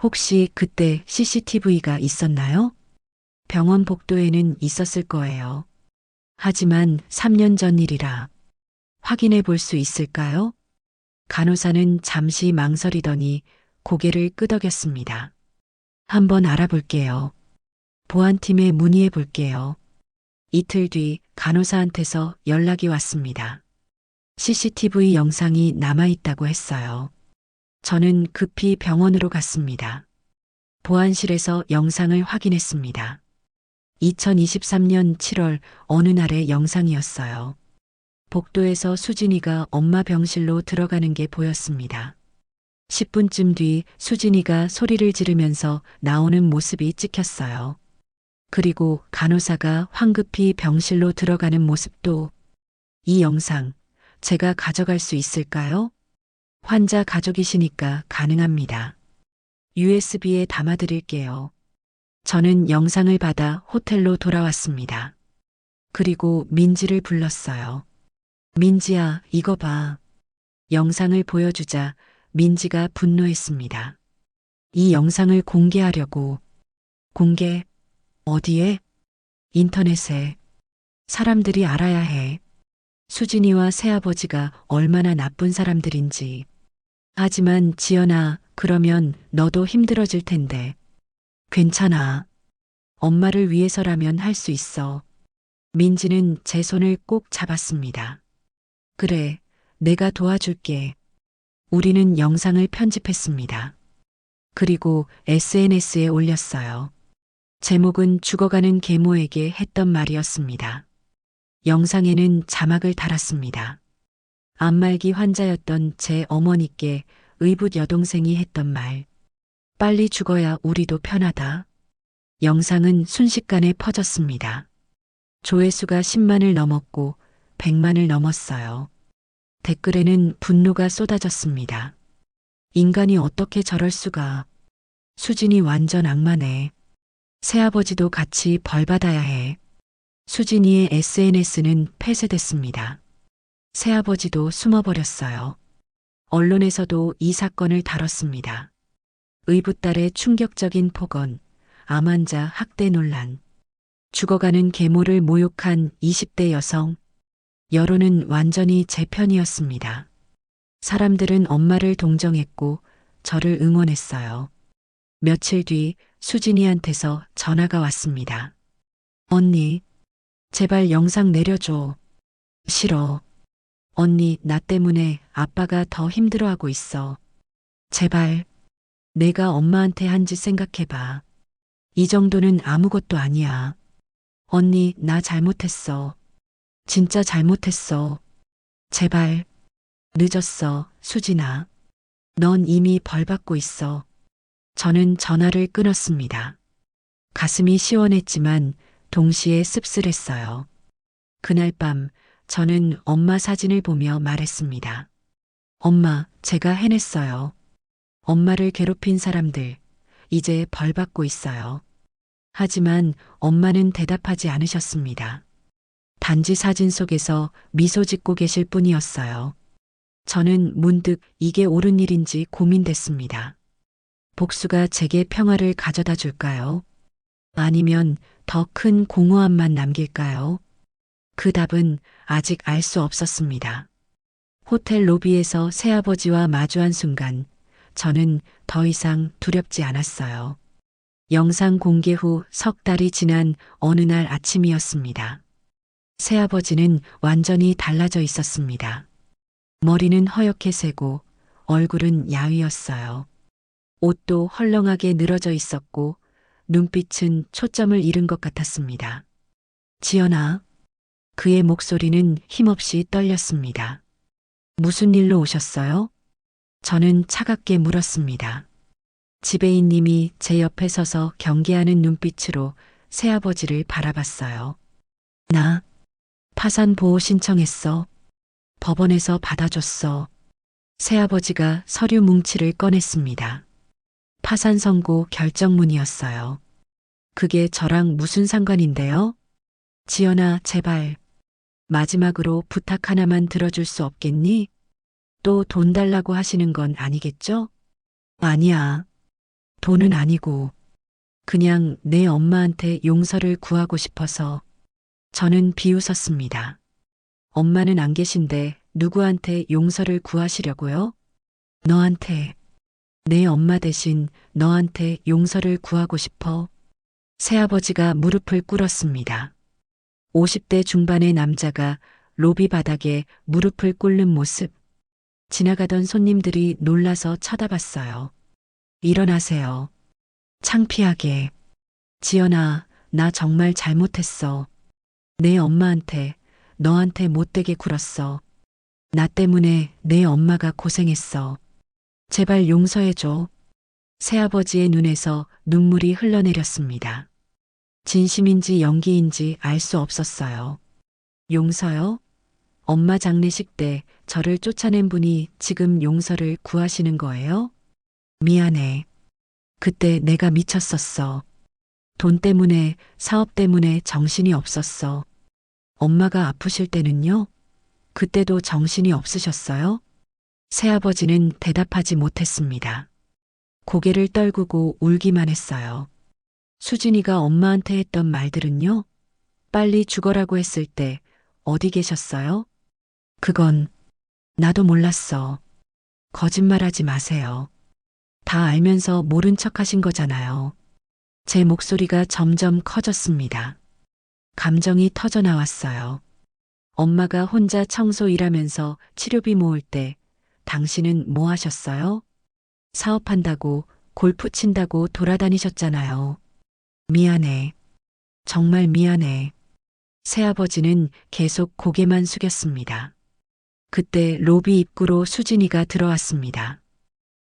혹시 그때 CCTV가 있었나요? 병원 복도에는 있었을 거예요. 하지만 3년 전 일이라 확인해 볼 수 있을까요? 간호사는 잠시 망설이더니 고개를 끄덕였습니다. 한번 알아볼게요. 보안팀에 문의해 볼게요. 이틀 뒤 간호사한테서 연락이 왔습니다. CCTV 영상이 남아있다고 했어요. 저는 급히 병원으로 갔습니다. 보안실에서 영상을 확인했습니다. 2023년 7월 어느 날의 영상이었어요. 복도에서 수진이가 엄마 병실로 들어가는 게 보였습니다. 10분쯤 뒤 수진이가 소리를 지르면서 나오는 모습이 찍혔어요. 그리고 간호사가 황급히 병실로 들어가는 모습도. 이 영상 제가 가져갈 수 있을까요? 환자 가족이시니까 가능합니다. USB에 담아드릴게요. 저는 영상을 받아 호텔로 돌아왔습니다. 그리고 민지를 불렀어요. 민지야, 이거 봐. 영상을 보여주자 민지가 분노했습니다. 이 영상을 공개하려고. 공개? 어디에? 인터넷에. 사람들이 알아야 해. 수진이와 새아버지가 얼마나 나쁜 사람들인지. 하지만 지연아, 그러면 너도 힘들어질 텐데. 괜찮아. 엄마를 위해서라면 할 수 있어. 민지는 제 손을 꼭 잡았습니다. 그래, 내가 도와줄게. 우리는 영상을 편집했습니다. 그리고 SNS에 올렸어요. 제목은 죽어가는 계모에게 했던 말이었습니다. 영상에는 자막을 달았습니다. 암말기 환자였던 제 어머니께 의붓 여동생이 했던 말. 빨리 죽어야 우리도 편하다. 영상은 순식간에 퍼졌습니다. 조회수가 10만을 넘었고 100만을 넘었어요. 댓글에는 분노가 쏟아졌습니다. 인간이 어떻게 저럴 수가. 수진이 완전 악마네. 새아버지도 같이 벌 받아야 해. 수진이의 SNS는 폐쇄됐습니다. 새아버지도 숨어버렸어요. 언론에서도 이 사건을 다뤘습니다. 의붓딸의 충격적인 폭언, 암환자 학대 논란, 죽어가는 계모를 모욕한 20대 여성, 여론은 완전히 제 편이었습니다. 사람들은 엄마를 동정했고 저를 응원했어요. 며칠 뒤 수진이한테서 전화가 왔습니다. 언니, 제발 영상 내려줘. 싫어. 언니, 나 때문에 아빠가 더 힘들어하고 있어. 제발. 내가 엄마한테 한 짓 생각해봐. 이 정도는 아무것도 아니야. 언니, 나 잘못했어. 진짜 잘못했어. 제발. 늦었어, 수진아. 넌 이미 벌 받고 있어. 저는 전화를 끊었습니다. 가슴이 시원했지만 동시에 씁쓸했어요. 그날 밤 저는 엄마 사진을 보며 말했습니다. 엄마, 제가 해냈어요. 엄마를 괴롭힌 사람들, 이제 벌 받고 있어요. 하지만 엄마는 대답하지 않으셨습니다. 단지 사진 속에서 미소 짓고 계실 뿐이었어요. 저는 문득 이게 옳은 일인지 고민됐습니다. 복수가 제게 평화를 가져다 줄까요? 아니면 더 큰 공허함만 남길까요? 그 답은 아직 알 수 없었습니다. 호텔 로비에서 새아버지와 마주한 순간 저는 더 이상 두렵지 않았어요. 영상 공개 후 석 달이 지난 어느 날 아침이었습니다. 새아버지는 완전히 달라져 있었습니다. 머리는 허옇게 새고 얼굴은 야위었어요. 옷도 헐렁하게 늘어져 있었고 눈빛은 초점을 잃은 것 같았습니다. 지연아. 그의 목소리는 힘없이 떨렸습니다. 무슨 일로 오셨어요? 저는 차갑게 물었습니다. 지배인님이 제 옆에 서서 경계하는 눈빛으로 새아버지를 바라봤어요. 나 파산 보호 신청했어. 법원에서 받아줬어. 새아버지가 서류 뭉치를 꺼냈습니다. 파산 선고 결정문이었어요. 그게 저랑 무슨 상관인데요? 지연아, 제발. 마지막으로 부탁 하나만 들어줄 수 없겠니? 또 돈 달라고 하시는 건 아니겠죠? 아니야. 돈은 아니고. 그냥 내 엄마한테 용서를 구하고 싶어서. 저는 비웃었습니다. 엄마는 안 계신데 누구한테 용서를 구하시려고요? 너한테. 내 엄마 대신 너한테 용서를 구하고 싶어. 새아버지가 무릎을 꿇었습니다. 50대 중반의 남자가 로비 바닥에 무릎을 꿇는 모습. 지나가던 손님들이 놀라서 쳐다봤어요. 일어나세요. 창피하게. 지연아, 나 정말 잘못했어. 내 엄마한테, 너한테 못되게 굴었어. 나 때문에 내 엄마가 고생했어. 제발 용서해줘. 새아버지의 눈에서 눈물이 흘러내렸습니다. 진심인지 연기인지 알 수 없었어요. 용서요? 엄마 장례식 때 저를 쫓아낸 분이 지금 용서를 구하시는 거예요? 미안해. 그때 내가 미쳤었어. 돈 때문에, 사업 때문에 정신이 없었어. 엄마가 아프실 때는요? 그때도 정신이 없으셨어요? 새아버지는 대답하지 못했습니다. 고개를 떨구고 울기만 했어요. 수진이가 엄마한테 했던 말들은요? 빨리 죽어라고 했을 때 어디 계셨어요? 그건 나도 몰랐어. 거짓말하지 마세요. 다 알면서 모른 척 하신 거잖아요. 제 목소리가 점점 커졌습니다. 감정이 터져 나왔어요. 엄마가 혼자 청소 일하면서 치료비 모을 때 당신은 뭐 하셨어요? 사업한다고 골프 친다고 돌아다니셨잖아요. 미안해. 정말 미안해. 새아버지는 계속 고개만 숙였습니다. 그때 로비 입구로 수진이가 들어왔습니다.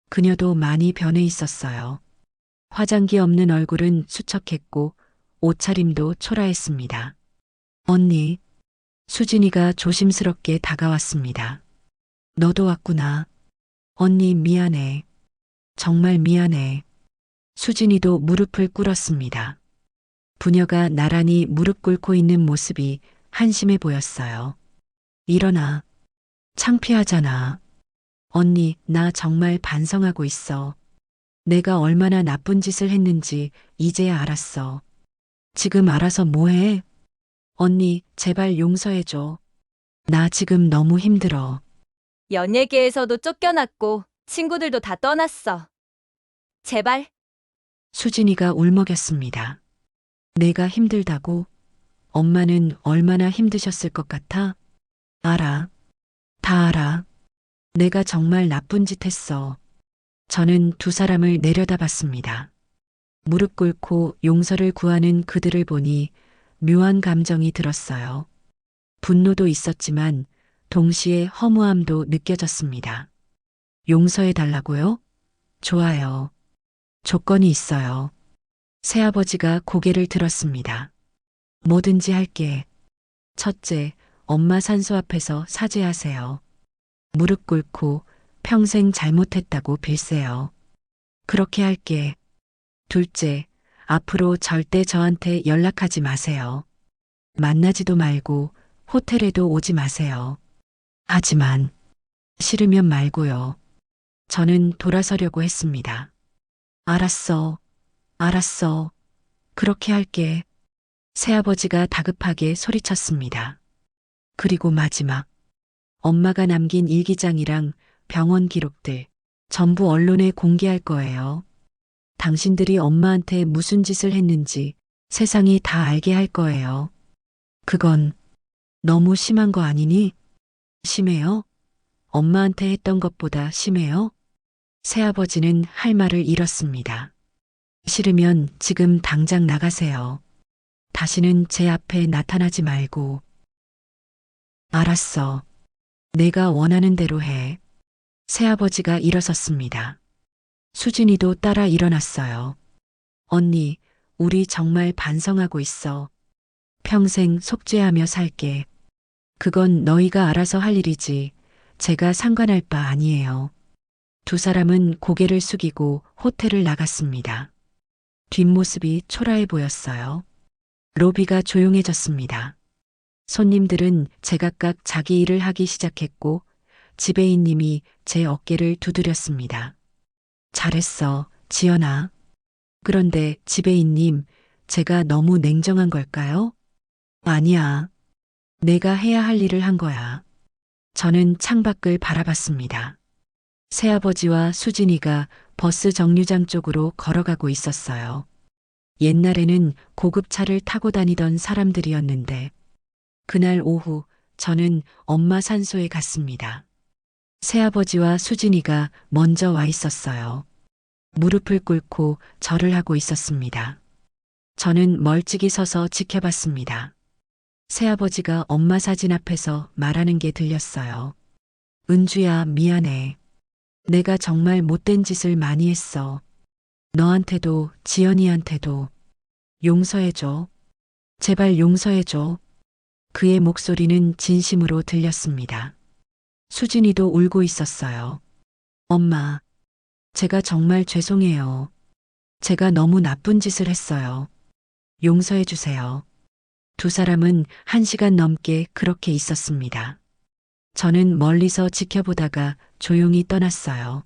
그녀도 많이 변해 있었어요. 화장기 없는 얼굴은 수척했고 옷차림도 초라했습니다. 언니. 수진이가 조심스럽게 다가왔습니다. 너도 왔구나. 언니 미안해. 정말 미안해. 수진이도 무릎을 꿇었습니다. 부녀가 나란히 무릎 꿇고 있는 모습이 한심해 보였어요. 일어나. 창피하잖아. 언니, 나 정말 반성하고 있어. 내가 얼마나 나쁜 짓을 했는지 이제야 알았어. 지금 알아서 뭐해? 언니, 제발 용서해줘. 나 지금 너무 힘들어. 연예계에서도 쫓겨났고 친구들도 다 떠났어. 제발. 수진이가 울먹였습니다. 내가 힘들다고? 엄마는 얼마나 힘드셨을 것 같아? 알아. 다 알아. 내가 정말 나쁜 짓 했어. 저는 두 사람을 내려다봤습니다. 무릎 꿇고 용서를 구하는 그들을 보니 묘한 감정이 들었어요. 분노도 있었지만 동시에 허무함도 느껴졌습니다. 용서해 달라고요? 좋아요. 조건이 있어요. 새아버지가 고개를 들었습니다. 뭐든지 할게. 첫째, 엄마 산소 앞에서 사죄하세요. 무릎 꿇고 평생 잘못했다고 빌세요. 그렇게 할게. 둘째, 앞으로 절대 저한테 연락하지 마세요. 만나지도 말고 호텔에도 오지 마세요. 하지만 싫으면 말고요. 저는 돌아서려고 했습니다. 알았어. 알았어. 그렇게 할게. 새아버지가 다급하게 소리쳤습니다. 그리고 마지막. 엄마가 남긴 일기장이랑 병원 기록들 전부 언론에 공개할 거예요. 당신들이 엄마한테 무슨 짓을 했는지 세상이 다 알게 할 거예요. 그건 너무 심한 거 아니니? 심해요? 엄마한테 했던 것보다 심해요? 새아버지는 할 말을 잃었습니다. 싫으면 지금 당장 나가세요. 다시는 제 앞에 나타나지 말고. 알았어. 내가 원하는 대로 해. 새아버지가 일어섰습니다. 수진이도 따라 일어났어요. 언니, 우리 정말 반성하고 있어. 평생 속죄하며 살게. 그건 너희가 알아서 할 일이지 제가 상관할 바 아니에요. 두 사람은 고개를 숙이고 호텔을 나갔습니다. 뒷모습이 초라해 보였어요. 로비가 조용해졌습니다. 손님들은 제각각 자기 일을 하기 시작했고 지배인님이 제 어깨를 두드렸습니다. 잘했어, 지연아. 그런데 지배인님, 제가 너무 냉정한 걸까요? 아니야. 내가 해야 할 일을 한 거야. 저는 창밖을 바라봤습니다. 새아버지와 수진이가 버스 정류장 쪽으로 걸어가고 있었어요. 옛날에는 고급차를 타고 다니던 사람들이었는데 그날 오후 저는 엄마 산소에 갔습니다. 새아버지와 수진이가 먼저 와 있었어요. 무릎을 꿇고 절을 하고 있었습니다. 저는 멀찍이 서서 지켜봤습니다. 새아버지가 엄마 사진 앞에서 말하는 게 들렸어요. 은주야, 미안해. 내가 정말 못된 짓을 많이 했어. 너한테도 지연이한테도 용서해줘. 제발 용서해줘. 그의 목소리는 진심으로 들렸습니다. 수진이도 울고 있었어요. 엄마, 제가 정말 죄송해요. 제가 너무 나쁜 짓을 했어요. 용서해 주세요. 두 사람은 1시간 넘게 그렇게 있었습니다. 저는 멀리서 지켜보다가 조용히 떠났어요.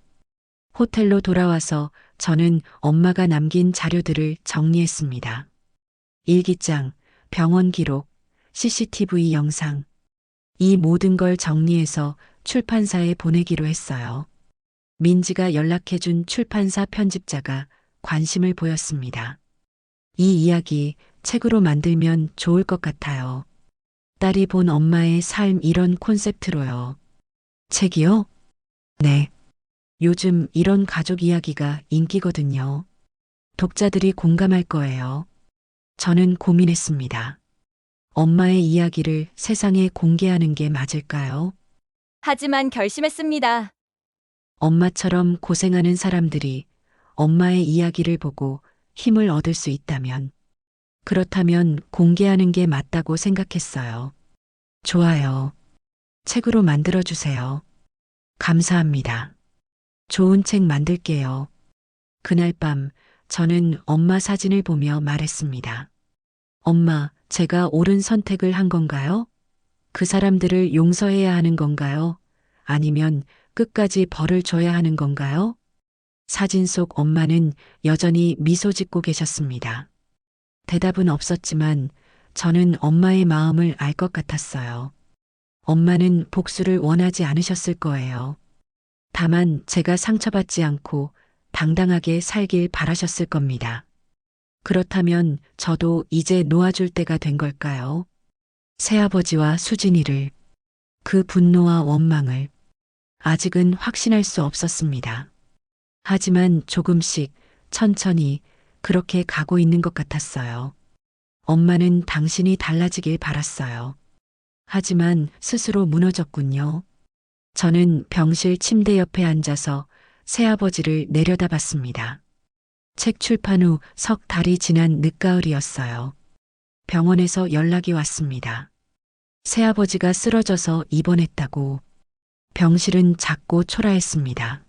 호텔로 돌아와서 저는 엄마가 남긴 자료들을 정리했습니다. 일기장, 병원 기록, CCTV 영상. 이 모든 걸 정리해서 출판사에 보내기로 했어요. 민지가 연락해준 출판사 편집자가 관심을 보였습니다. 이 이야기 책으로 만들면 좋을 것 같아요. 딸이 본 엄마의 삶 이런 콘셉트로요. 책이요? 네. 요즘 이런 가족 이야기가 인기거든요. 독자들이 공감할 거예요. 저는 고민했습니다. 엄마의 이야기를 세상에 공개하는 게 맞을까요? 하지만 결심했습니다. 엄마처럼 고생하는 사람들이 엄마의 이야기를 보고 힘을 얻을 수 있다면, 그렇다면 공개하는 게 맞다고 생각했어요. 좋아요. 책으로 만들어주세요. 감사합니다. 좋은 책 만들게요. 그날 밤 저는 엄마 사진을 보며 말했습니다. 엄마, 제가 옳은 선택을 한 건가요? 그 사람들을 용서해야 하는 건가요? 아니면 끝까지 벌을 줘야 하는 건가요? 사진 속 엄마는 여전히 미소 짓고 계셨습니다. 대답은 없었지만 저는 엄마의 마음을 알 것 같았어요. 엄마는 복수를 원하지 않으셨을 거예요. 다만 제가 상처받지 않고 당당하게 살길 바라셨을 겁니다. 그렇다면 저도 이제 놓아줄 때가 된 걸까요? 새아버지와 수진이를, 그 분노와 원망을 아직은 확신할 수 없었습니다. 하지만 조금씩 천천히 그렇게 가고 있는 것 같았어요. 엄마는 당신이 달라지길 바랐어요. 하지만 스스로 무너졌군요. 저는 병실 침대 옆에 앉아서 새아버지를 내려다봤습니다. 책 출판 후 석 달이 지난 늦가을이었어요. 병원에서 연락이 왔습니다. 새아버지가 쓰러져서 입원했다고. 병실은 작고 초라했습니다.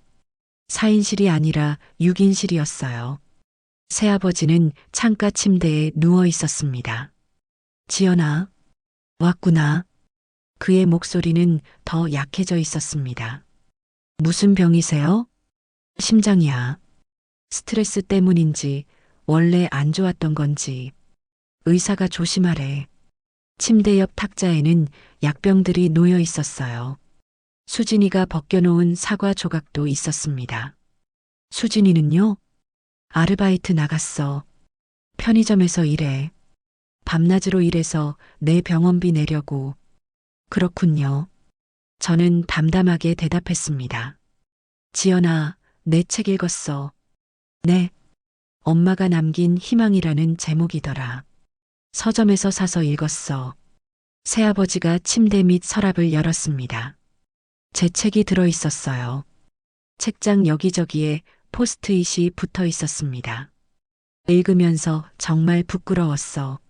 4인실이 아니라 6인실이었어요. 새아버지는 창가 침대에 누워 있었습니다. 지연아, 왔구나. 그의 목소리는 더 약해져 있었습니다. 무슨 병이세요? 심장이야. 스트레스 때문인지 원래 안 좋았던 건지. 의사가 조심하래. 침대 옆 탁자에는 약병들이 놓여 있었어요. 수진이가 벗겨놓은 사과 조각도 있었습니다. 수진이는요? 아르바이트 나갔어. 편의점에서 일해. 밤낮으로 일해서 내 병원비 내려고. 그렇군요. 저는 담담하게 대답했습니다. 지연아, 내 책 읽었어. 네. 엄마가 남긴 희망이라는 제목이더라. 서점에서 사서 읽었어. 새아버지가 침대 밑 서랍을 열었습니다. 제 책이 들어 있었어요. 책장 여기저기에 포스트잇이 붙어 있었습니다. 읽으면서 정말 부끄러웠어.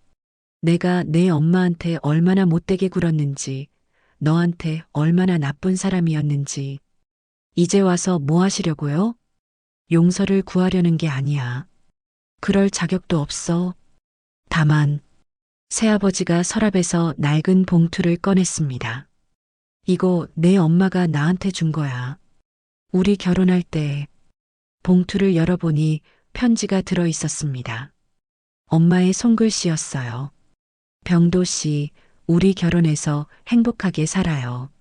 내가 내 엄마한테 얼마나 못되게 굴었는지, 너한테 얼마나 나쁜 사람이었는지. 이제 와서 뭐 하시려고요? 용서를 구하려는 게 아니야. 그럴 자격도 없어. 다만, 새아버지가 서랍에서 낡은 봉투를 꺼냈습니다. 이거 내 엄마가 나한테 준 거야. 우리 결혼할 때. 봉투를 열어보니 편지가 들어 있었습니다. 엄마의 손글씨였어요. 병도 씨, 우리 결혼해서 행복하게 살아요.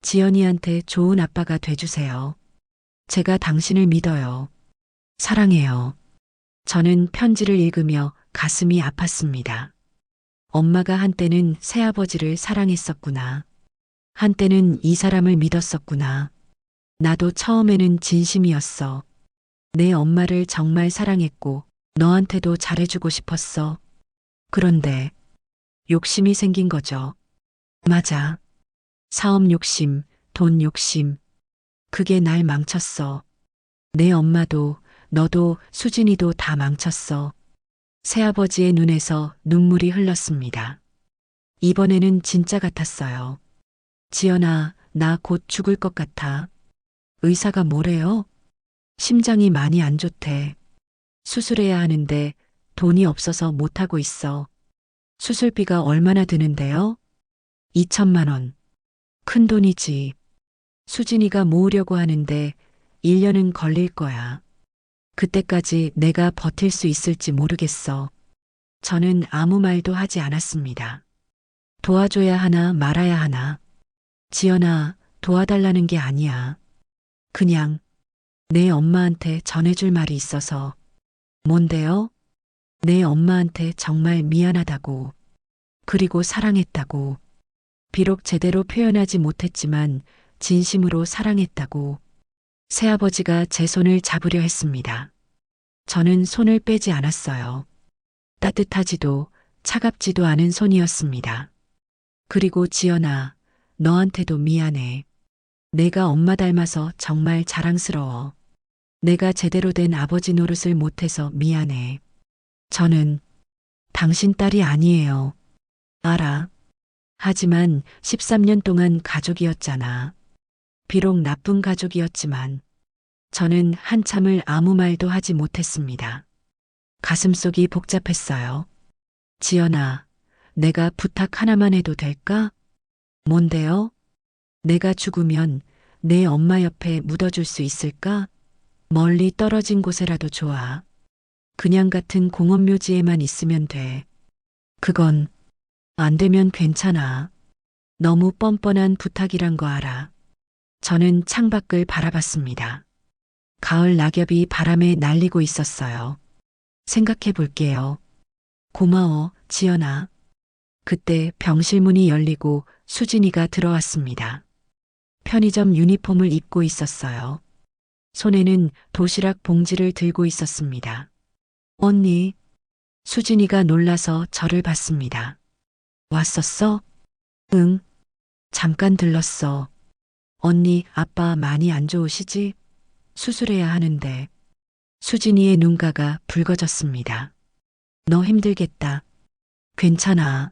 지연이한테 좋은 아빠가 돼주세요. 제가 당신을 믿어요. 사랑해요. 저는 편지를 읽으며 가슴이 아팠습니다. 엄마가 한때는 새아버지를 사랑했었구나. 한때는 이 사람을 믿었었구나. 나도 처음에는 진심이었어. 내 엄마를 정말 사랑했고 너한테도 잘해주고 싶었어. 그런데 욕심이 생긴 거죠. 맞아. 사업 욕심, 돈 욕심. 그게 날 망쳤어. 내 엄마도, 너도, 수진이도 다 망쳤어. 새아버지의 눈에서 눈물이 흘렀습니다. 이번에는 진짜 같았어요. 지연아, 나 곧 죽을 것 같아. 의사가 뭐래요? 심장이 많이 안 좋대. 수술해야 하는데 돈이 없어서 못하고 있어. 수술비가 얼마나 드는데요? 2천만 원. 큰 돈이지. 수진이가 모으려고 하는데 1년은 걸릴 거야. 그때까지 내가 버틸 수 있을지 모르겠어. 저는 아무 말도 하지 않았습니다. 도와줘야 하나 말아야 하나. 지연아, 도와달라는 게 아니야. 그냥 내 엄마한테 전해줄 말이 있어서. 뭔데요? 내 엄마한테 정말 미안하다고. 그리고 사랑했다고. 비록 제대로 표현하지 못했지만 진심으로 사랑했다고. 새아버지가 제 손을 잡으려 했습니다. 저는 손을 빼지 않았어요. 따뜻하지도 차갑지도 않은 손이었습니다. 그리고 지연아, 너한테도 미안해. 내가 엄마 닮아서 정말 자랑스러워. 내가 제대로 된 아버지 노릇을 못해서 미안해. 저는 당신 딸이 아니에요. 알아. 하지만 13년 동안 가족이었잖아. 비록 나쁜 가족이었지만 저는 한참을 아무 말도 하지 못했습니다. 가슴속이 복잡했어요. 지연아, 내가 부탁 하나만 해도 될까? 뭔데요? 내가 죽으면 내 엄마 옆에 묻어줄 수 있을까? 멀리 떨어진 곳에라도 좋아. 그냥 같은 공원묘지에만 있으면 돼. 그건 안 되면 괜찮아. 너무 뻔뻔한 부탁이란 거 알아. 저는 창밖을 바라봤습니다. 가을 낙엽이 바람에 날리고 있었어요. 생각해 볼게요. 고마워, 지연아. 그때 병실 문이 열리고 수진이가 들어왔습니다. 편의점 유니폼을 입고 있었어요. 손에는 도시락 봉지를 들고 있었습니다. 언니, 수진이가 놀라서 저를 봤습니다. 왔었어? 응, 잠깐 들렀어. 언니, 아빠 많이 안 좋으시지? 수술해야 하는데. 수진이의 눈가가 붉어졌습니다. 너 힘들겠다. 괜찮아.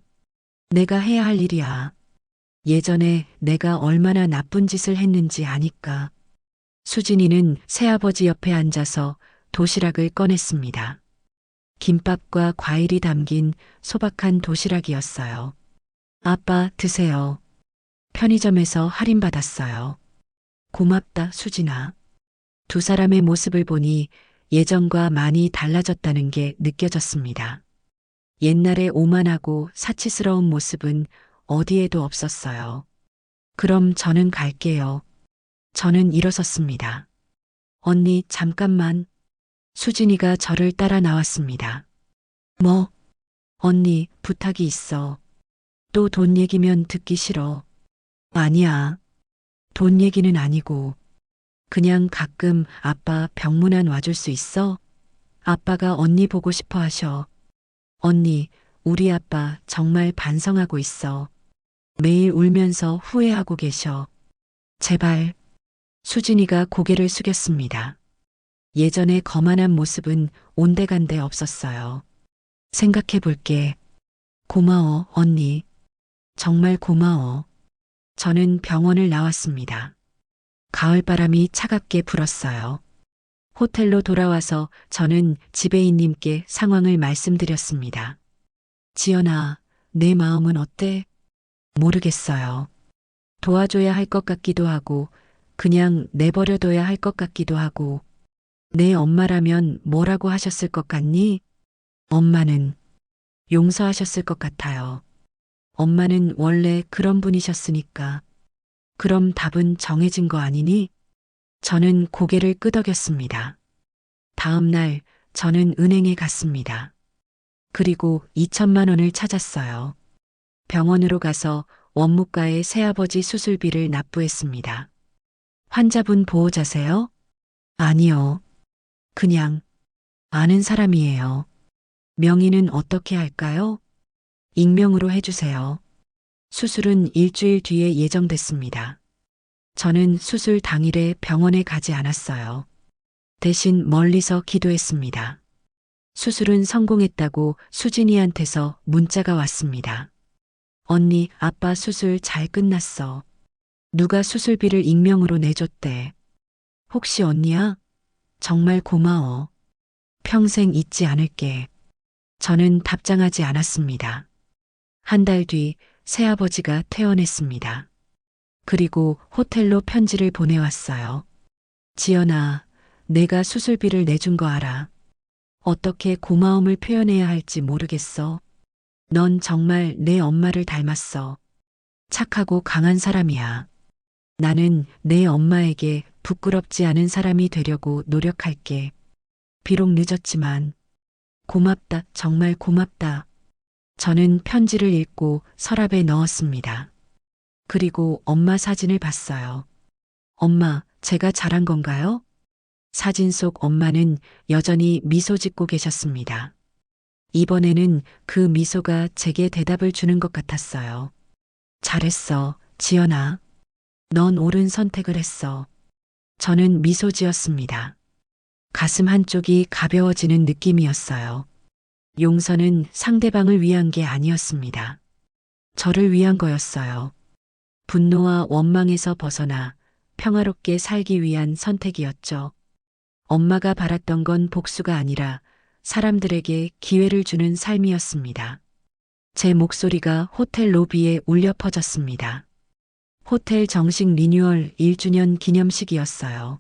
내가 해야 할 일이야. 예전에 내가 얼마나 나쁜 짓을 했는지 아니까. 수진이는 새아버지 옆에 앉아서 도시락을 꺼냈습니다. 김밥과 과일이 담긴 소박한 도시락이었어요. 아빠, 드세요. 편의점에서 할인받았어요. 고맙다, 수진아. 두 사람의 모습을 보니 예전과 많이 달라졌다는 게 느껴졌습니다. 옛날의 오만하고 사치스러운 모습은 어디에도 없었어요. 그럼 저는 갈게요. 저는 일어섰습니다. 언니, 잠깐만. 수진이가 저를 따라 나왔습니다. 뭐? 언니, 부탁이 있어. 또 돈 얘기면 듣기 싫어. 아니야. 돈 얘기는 아니고. 그냥 가끔 아빠 병문안 와줄 수 있어? 아빠가 언니 보고 싶어 하셔. 언니, 우리 아빠 정말 반성하고 있어. 매일 울면서 후회하고 계셔. 제발. 수진이가 고개를 숙였습니다. 예전의 거만한 모습은 온데간데 없었어요. 생각해 볼게. 고마워, 언니. 정말 고마워. 저는 병원을 나왔습니다. 가을바람이 차갑게 불었어요. 호텔로 돌아와서 저는 지배인님께 상황을 말씀드렸습니다. 지연아, 내 마음은 어때? 모르겠어요. 도와줘야 할 것 같기도 하고, 그냥 내버려둬야 할 것 같기도 하고, 내 엄마라면 뭐라고 하셨을 것 같니? 엄마는 용서하셨을 것 같아요. 엄마는 원래 그런 분이셨으니까. 그럼 답은 정해진 거 아니니? 저는 고개를 끄덕였습니다. 다음 날 저는 은행에 갔습니다. 그리고 2천만 원을 찾았어요. 병원으로 가서 원무과의 새아버지 수술비를 납부했습니다. 환자분 보호자세요? 아니요. 그냥 아는 사람이에요. 명의는 어떻게 할까요? 익명으로 해주세요. 수술은 일주일 뒤에 예정됐습니다. 저는 수술 당일에 병원에 가지 않았어요. 대신 멀리서 기도했습니다. 수술은 성공했다고 수진이한테서 문자가 왔습니다. 언니, 아빠 수술 잘 끝났어. 누가 수술비를 익명으로 내줬대. 혹시 언니야? 정말 고마워. 평생 잊지 않을게. 저는 답장하지 않았습니다. 한 달 뒤 새아버지가 퇴원했습니다. 그리고 호텔로 편지를 보내왔어요. 지연아, 내가 수술비를 내준 거 알아. 어떻게 고마움을 표현해야 할지 모르겠어. 넌 정말 내 엄마를 닮았어. 착하고 강한 사람이야. 나는 내 엄마에게 부끄럽지 않은 사람이 되려고 노력할게. 비록 늦었지만 고맙다, 정말 고맙다. 저는 편지를 읽고 서랍에 넣었습니다. 그리고 엄마 사진을 봤어요. 엄마, 제가 잘한 건가요? 사진 속 엄마는 여전히 미소 짓고 계셨습니다. 이번에는 그 미소가 제게 대답을 주는 것 같았어요. 잘했어, 지연아. 넌 옳은 선택을 했어. 저는 미소 지었습니다. 가슴 한쪽이 가벼워지는 느낌이었어요. 용서는 상대방을 위한 게 아니었습니다. 저를 위한 거였어요. 분노와 원망에서 벗어나 평화롭게 살기 위한 선택이었죠. 엄마가 바랐던 건 복수가 아니라 사람들에게 기회를 주는 삶이었습니다. 제 목소리가 호텔 로비에 울려 퍼졌습니다. 호텔 정식 리뉴얼 1주년 기념식이었어요.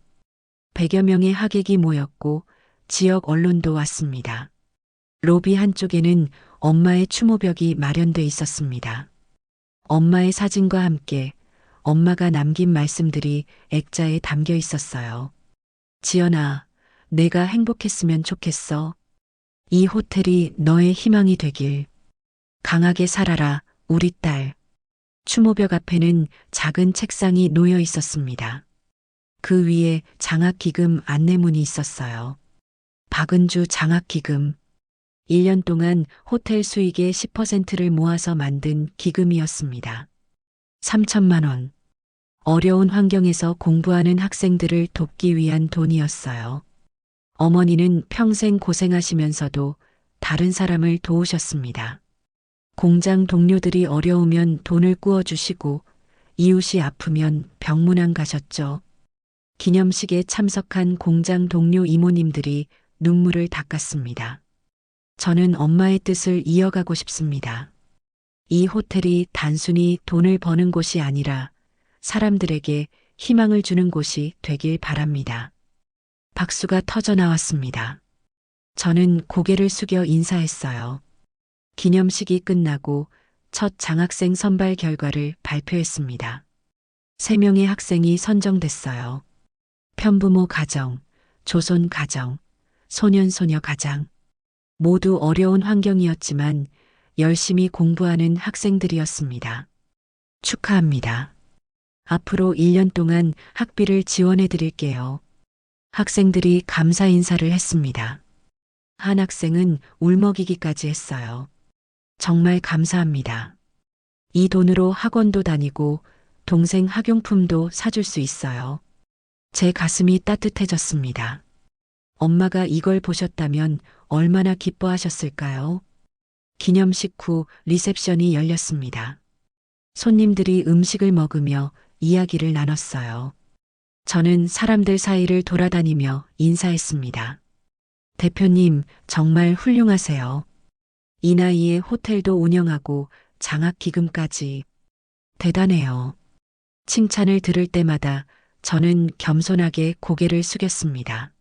100여 명의 하객이 모였고 지역 언론도 왔습니다. 로비 한쪽에는 엄마의 추모벽이 마련돼 있었습니다. 엄마의 사진과 함께 엄마가 남긴 말씀들이 액자에 담겨 있었어요. 지연아, 내가 행복했으면 좋겠어. 이 호텔이 너의 희망이 되길. 강하게 살아라, 우리 딸. 추모벽 앞에는 작은 책상이 놓여 있었습니다. 그 위에 장학기금 안내문이 있었어요. 박은주 장학기금. 1년 동안 호텔 수익의 10%를 모아서 만든 기금이었습니다. 3천만 원. 어려운 환경에서 공부하는 학생들을 돕기 위한 돈이었어요. 어머니는 평생 고생하시면서도 다른 사람을 도우셨습니다. 공장 동료들이 어려우면 돈을 꾸어주시고 이웃이 아프면 병문안 가셨죠. 기념식에 참석한 공장 동료 이모님들이 눈물을 닦았습니다. 저는 엄마의 뜻을 이어가고 싶습니다. 이 호텔이 단순히 돈을 버는 곳이 아니라 사람들에게 희망을 주는 곳이 되길 바랍니다. 박수가 터져 나왔습니다. 저는 고개를 숙여 인사했어요. 기념식이 끝나고 첫 장학생 선발 결과를 발표했습니다. 3명의 학생이 선정됐어요. 편부모 가정, 조손 가정, 소년소녀 가장. 모두 어려운 환경이었지만 열심히 공부하는 학생들이었습니다. 축하합니다. 앞으로 1년 동안 학비를 지원해 드릴게요. 학생들이 감사 인사를 했습니다. 한 학생은 울먹이기까지 했어요. 정말 감사합니다. 이 돈으로 학원도 다니고 동생 학용품도 사줄 수 있어요. 제 가슴이 따뜻해졌습니다. 엄마가 이걸 보셨다면 얼마나 기뻐하셨을까요? 기념식 후 리셉션이 열렸습니다. 손님들이 음식을 먹으며 이야기를 나눴어요. 저는 사람들 사이를 돌아다니며 인사했습니다. 대표님, 정말 훌륭하세요. 이 나이에 호텔도 운영하고 장학기금까지. 대단해요. 칭찬을 들을 때마다 저는 겸손하게 고개를 숙였습니다.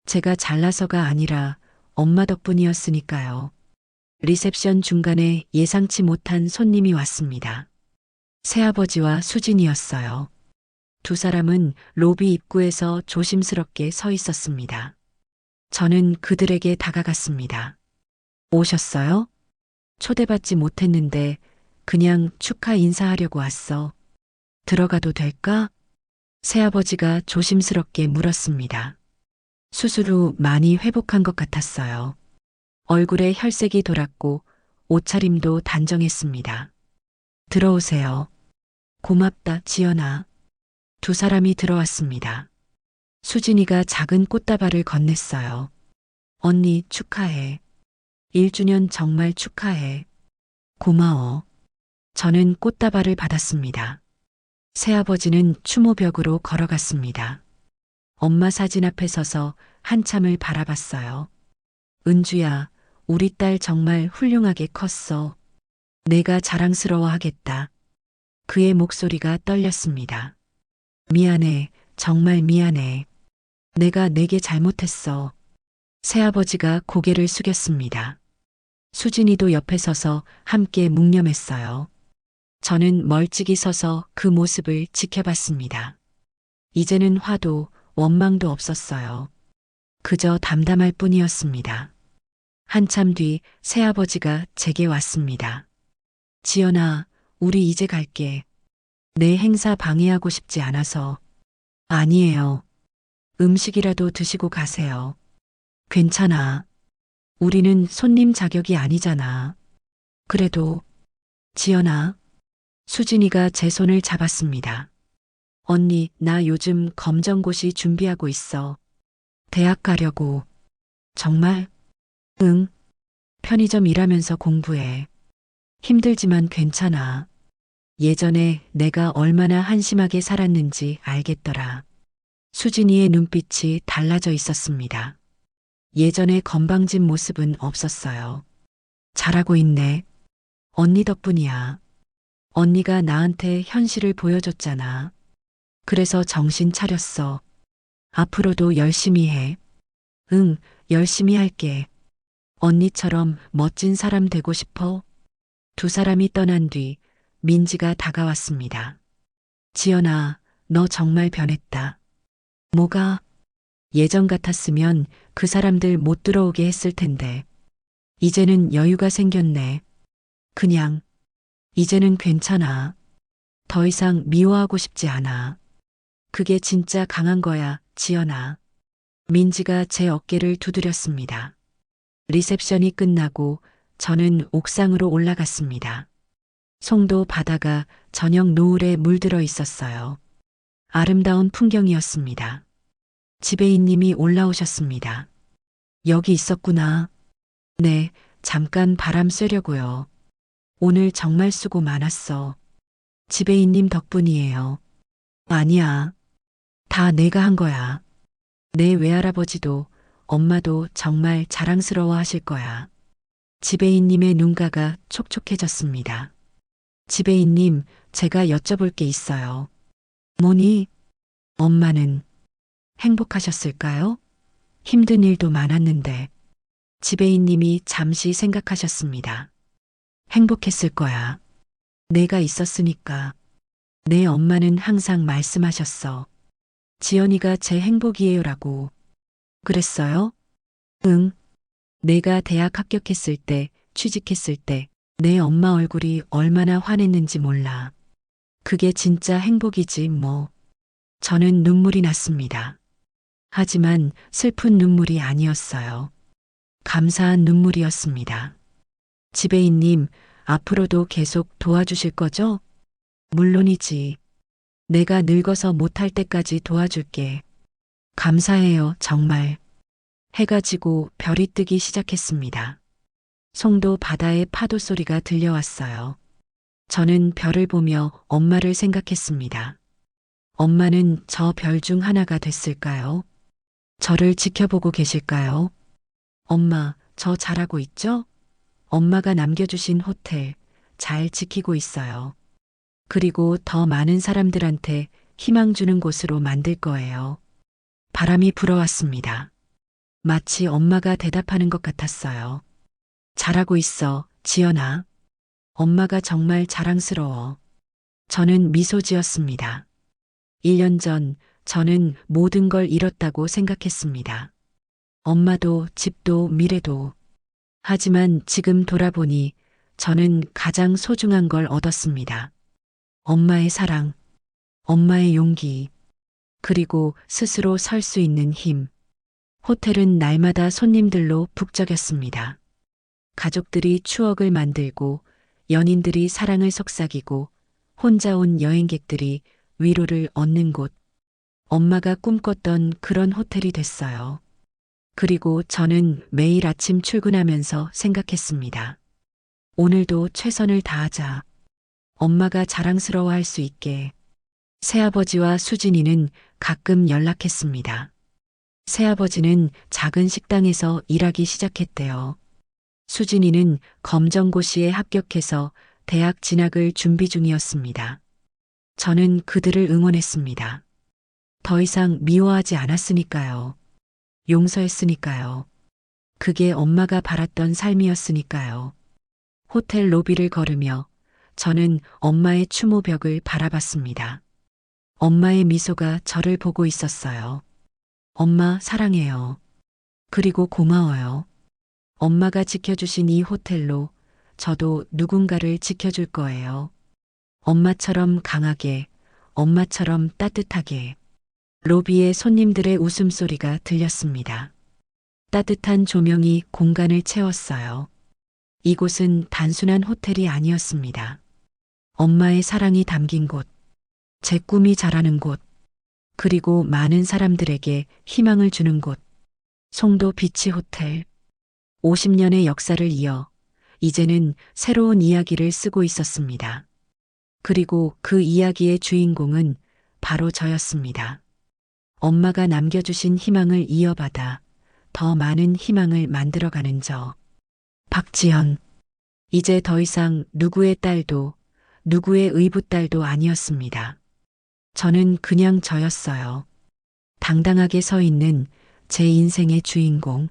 제가 잘나서가 아니라 엄마 덕분이었으니까요. 리셉션 중간에 예상치 못한 손님이 왔습니다. 새아버지와 수진이었어요. 두 사람은 로비 입구에서 조심스럽게 서 있었습니다. 저는 그들에게 다가갔습니다. 오셨어요? 초대받지 못했는데 그냥 축하 인사하려고 왔어. 들어가도 될까? 새아버지가 조심스럽게 물었습니다. 수술 후 많이 회복한 것 같았어요. 얼굴에 혈색이 돌았고 옷차림도 단정했습니다. 들어오세요. 고맙다, 지연아. 두 사람이 들어왔습니다. 수진이가 작은 꽃다발을 건넸어요. 언니 축하해. 1주년 정말 축하해. 고마워. 저는 꽃다발을 받았습니다. 새아버지는 추모벽으로 걸어갔습니다. 엄마 사진 앞에 서서 한참을 바라봤어요. 은주야, 우리 딸 정말 훌륭하게 컸어. 내가 자랑스러워하겠다. 그의 목소리가 떨렸습니다. 미안해, 정말 미안해. 내가 내게 잘못했어. 새아버지가 고개를 숙였습니다. 수진이도 옆에 서서 함께 묵념했어요. 저는 멀찍이 서서 그 모습을 지켜봤습니다. 이제는 화도 원망도 없었어요. 그저 담담할 뿐이었습니다. 한참 뒤 새아버지가 제게 왔습니다. 지연아, 우리 이제 갈게. 내 행사 방해하고 싶지 않아서. 아니에요. 음식이라도 드시고 가세요. 괜찮아. 우리는 손님 자격이 아니잖아. 그래도, 지연아. 수진이가 제 손을 잡았습니다. 언니, 나 요즘 검정고시 준비하고 있어. 대학 가려고. 정말? 응. 편의점 일하면서 공부해. 힘들지만 괜찮아. 예전에 내가 얼마나 한심하게 살았는지 알겠더라. 수진이의 눈빛이 달라져 있었습니다. 예전의 건방진 모습은 없었어요. 잘하고 있네. 언니 덕분이야. 언니가 나한테 현실을 보여줬잖아. 그래서 정신 차렸어. 앞으로도 열심히 해. 응, 열심히 할게. 언니처럼 멋진 사람 되고 싶어. 두 사람이 떠난 뒤 민지가 다가왔습니다. 지연아, 너 정말 변했다. 뭐가? 예전 같았으면 그 사람들 못 들어오게 했을 텐데. 이제는 여유가 생겼네. 그냥, 이제는 괜찮아. 더 이상 미워하고 싶지 않아. 그게 진짜 강한 거야, 지연아. 민지가 제 어깨를 두드렸습니다. 리셉션이 끝나고 저는 옥상으로 올라갔습니다. 송도 바다가 저녁 노을에 물들어 있었어요. 아름다운 풍경이었습니다. 지배인님이 올라오셨습니다. 여기 있었구나. 네, 잠깐 바람 쐬려고요. 오늘 정말 수고 많았어. 지배인님 덕분이에요. 아니야. 다 내가 한 거야. 내 외할아버지도 엄마도 정말 자랑스러워 하실 거야. 지배인님의 눈가가 촉촉해졌습니다. 지배인님, 제가 여쭤볼 게 있어요. 뭐니? 엄마는 행복하셨을까요? 힘든 일도 많았는데. 지배인님이 잠시 생각하셨습니다. 행복했을 거야. 내가 있었으니까. 내 엄마는 항상 말씀하셨어. 지연이가 제 행복이에요라고. 그랬어요? 응. 내가 대학 합격했을 때, 취직했을 때, 내 엄마 얼굴이 얼마나 환했는지 몰라. 그게 진짜 행복이지 뭐. 저는 눈물이 났습니다. 하지만 슬픈 눈물이 아니었어요. 감사한 눈물이었습니다. 지배인님, 앞으로도 계속 도와주실 거죠? 물론이지. 내가 늙어서 못할 때까지 도와줄게. 감사해요, 정말. 해가 지고 별이 뜨기 시작했습니다. 송도 바다의 파도 소리가 들려왔어요. 저는 별을 보며 엄마를 생각했습니다. 엄마는 저 별 중 하나가 됐을까요? 저를 지켜보고 계실까요? 엄마, 저 잘하고 있죠? 엄마가 남겨주신 호텔 잘 지키고 있어요. 그리고 더 많은 사람들한테 희망 주는 곳으로 만들 거예요. 바람이 불어왔습니다. 마치 엄마가 대답하는 것 같았어요. 잘하고 있어, 지연아. 엄마가 정말 자랑스러워. 저는 미소 지었습니다. 1년 전 저는 모든 걸 잃었다고 생각했습니다. 엄마도 집도 미래도. 하지만 지금 돌아보니 저는 가장 소중한 걸 얻었습니다. 엄마의 사랑, 엄마의 용기, 그리고 스스로 설 수 있는 힘. 호텔은 날마다 손님들로 북적였습니다. 가족들이 추억을 만들고 연인들이 사랑을 속삭이고 혼자 온 여행객들이 위로를 얻는 곳. 엄마가 꿈꿨던 그런 호텔이 됐어요. 그리고 저는 매일 아침 출근하면서 생각했습니다. 오늘도 최선을 다하자. 엄마가 자랑스러워할 수 있게. 새아버지와 수진이는 가끔 연락했습니다. 새아버지는 작은 식당에서 일하기 시작했대요. 수진이는 검정고시에 합격해서 대학 진학을 준비 중이었습니다. 저는 그들을 응원했습니다. 더 이상 미워하지 않았으니까요. 용서했으니까요. 그게 엄마가 바랐던 삶이었으니까요. 호텔 로비를 걸으며 저는 엄마의 추모벽을 바라봤습니다. 엄마의 미소가 저를 보고 있었어요. 엄마 사랑해요. 그리고 고마워요. 엄마가 지켜주신 이 호텔로 저도 누군가를 지켜줄 거예요. 엄마처럼 강하게, 엄마처럼 따뜻하게. 로비에 손님들의 웃음소리가 들렸습니다. 따뜻한 조명이 공간을 채웠어요. 이곳은 단순한 호텔이 아니었습니다. 엄마의 사랑이 담긴 곳, 제 꿈이 자라는 곳, 그리고 많은 사람들에게 희망을 주는 곳. 송도 비치 호텔. 50년의 역사를 이어 이제는 새로운 이야기를 쓰고 있었습니다. 그리고 그 이야기의 주인공은 바로 저였습니다. 엄마가 남겨주신 희망을 이어받아 더 많은 희망을 만들어가는 저. 박지연. 이제 더 이상 누구의 딸도 누구의 의붓딸도 아니었습니다. 저는 그냥 저였어요. 당당하게 서 있는 제 인생의 주인공.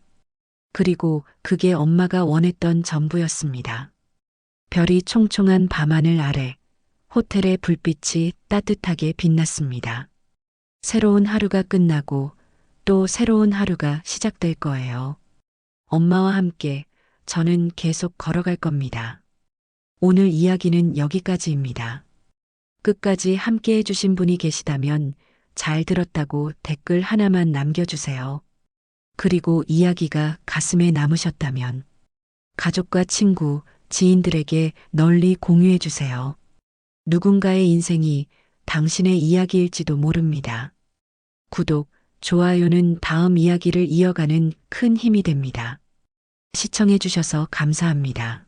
그리고 그게 엄마가 원했던 전부였습니다. 별이 총총한 밤하늘 아래 호텔의 불빛이 따뜻하게 빛났습니다. 새로운 하루가 끝나고 또 새로운 하루가 시작될 거예요. 엄마와 함께 저는 계속 걸어갈 겁니다. 오늘 이야기는 여기까지입니다. 끝까지 함께 해주신 분이 계시다면 잘 들었다고 댓글 하나만 남겨주세요. 그리고 이야기가 가슴에 남으셨다면 가족과 친구, 지인들에게 널리 공유해주세요. 누군가의 인생이 당신의 이야기일지도 모릅니다. 구독, 좋아요는 다음 이야기를 이어가는 큰 힘이 됩니다. 시청해주셔서 감사합니다.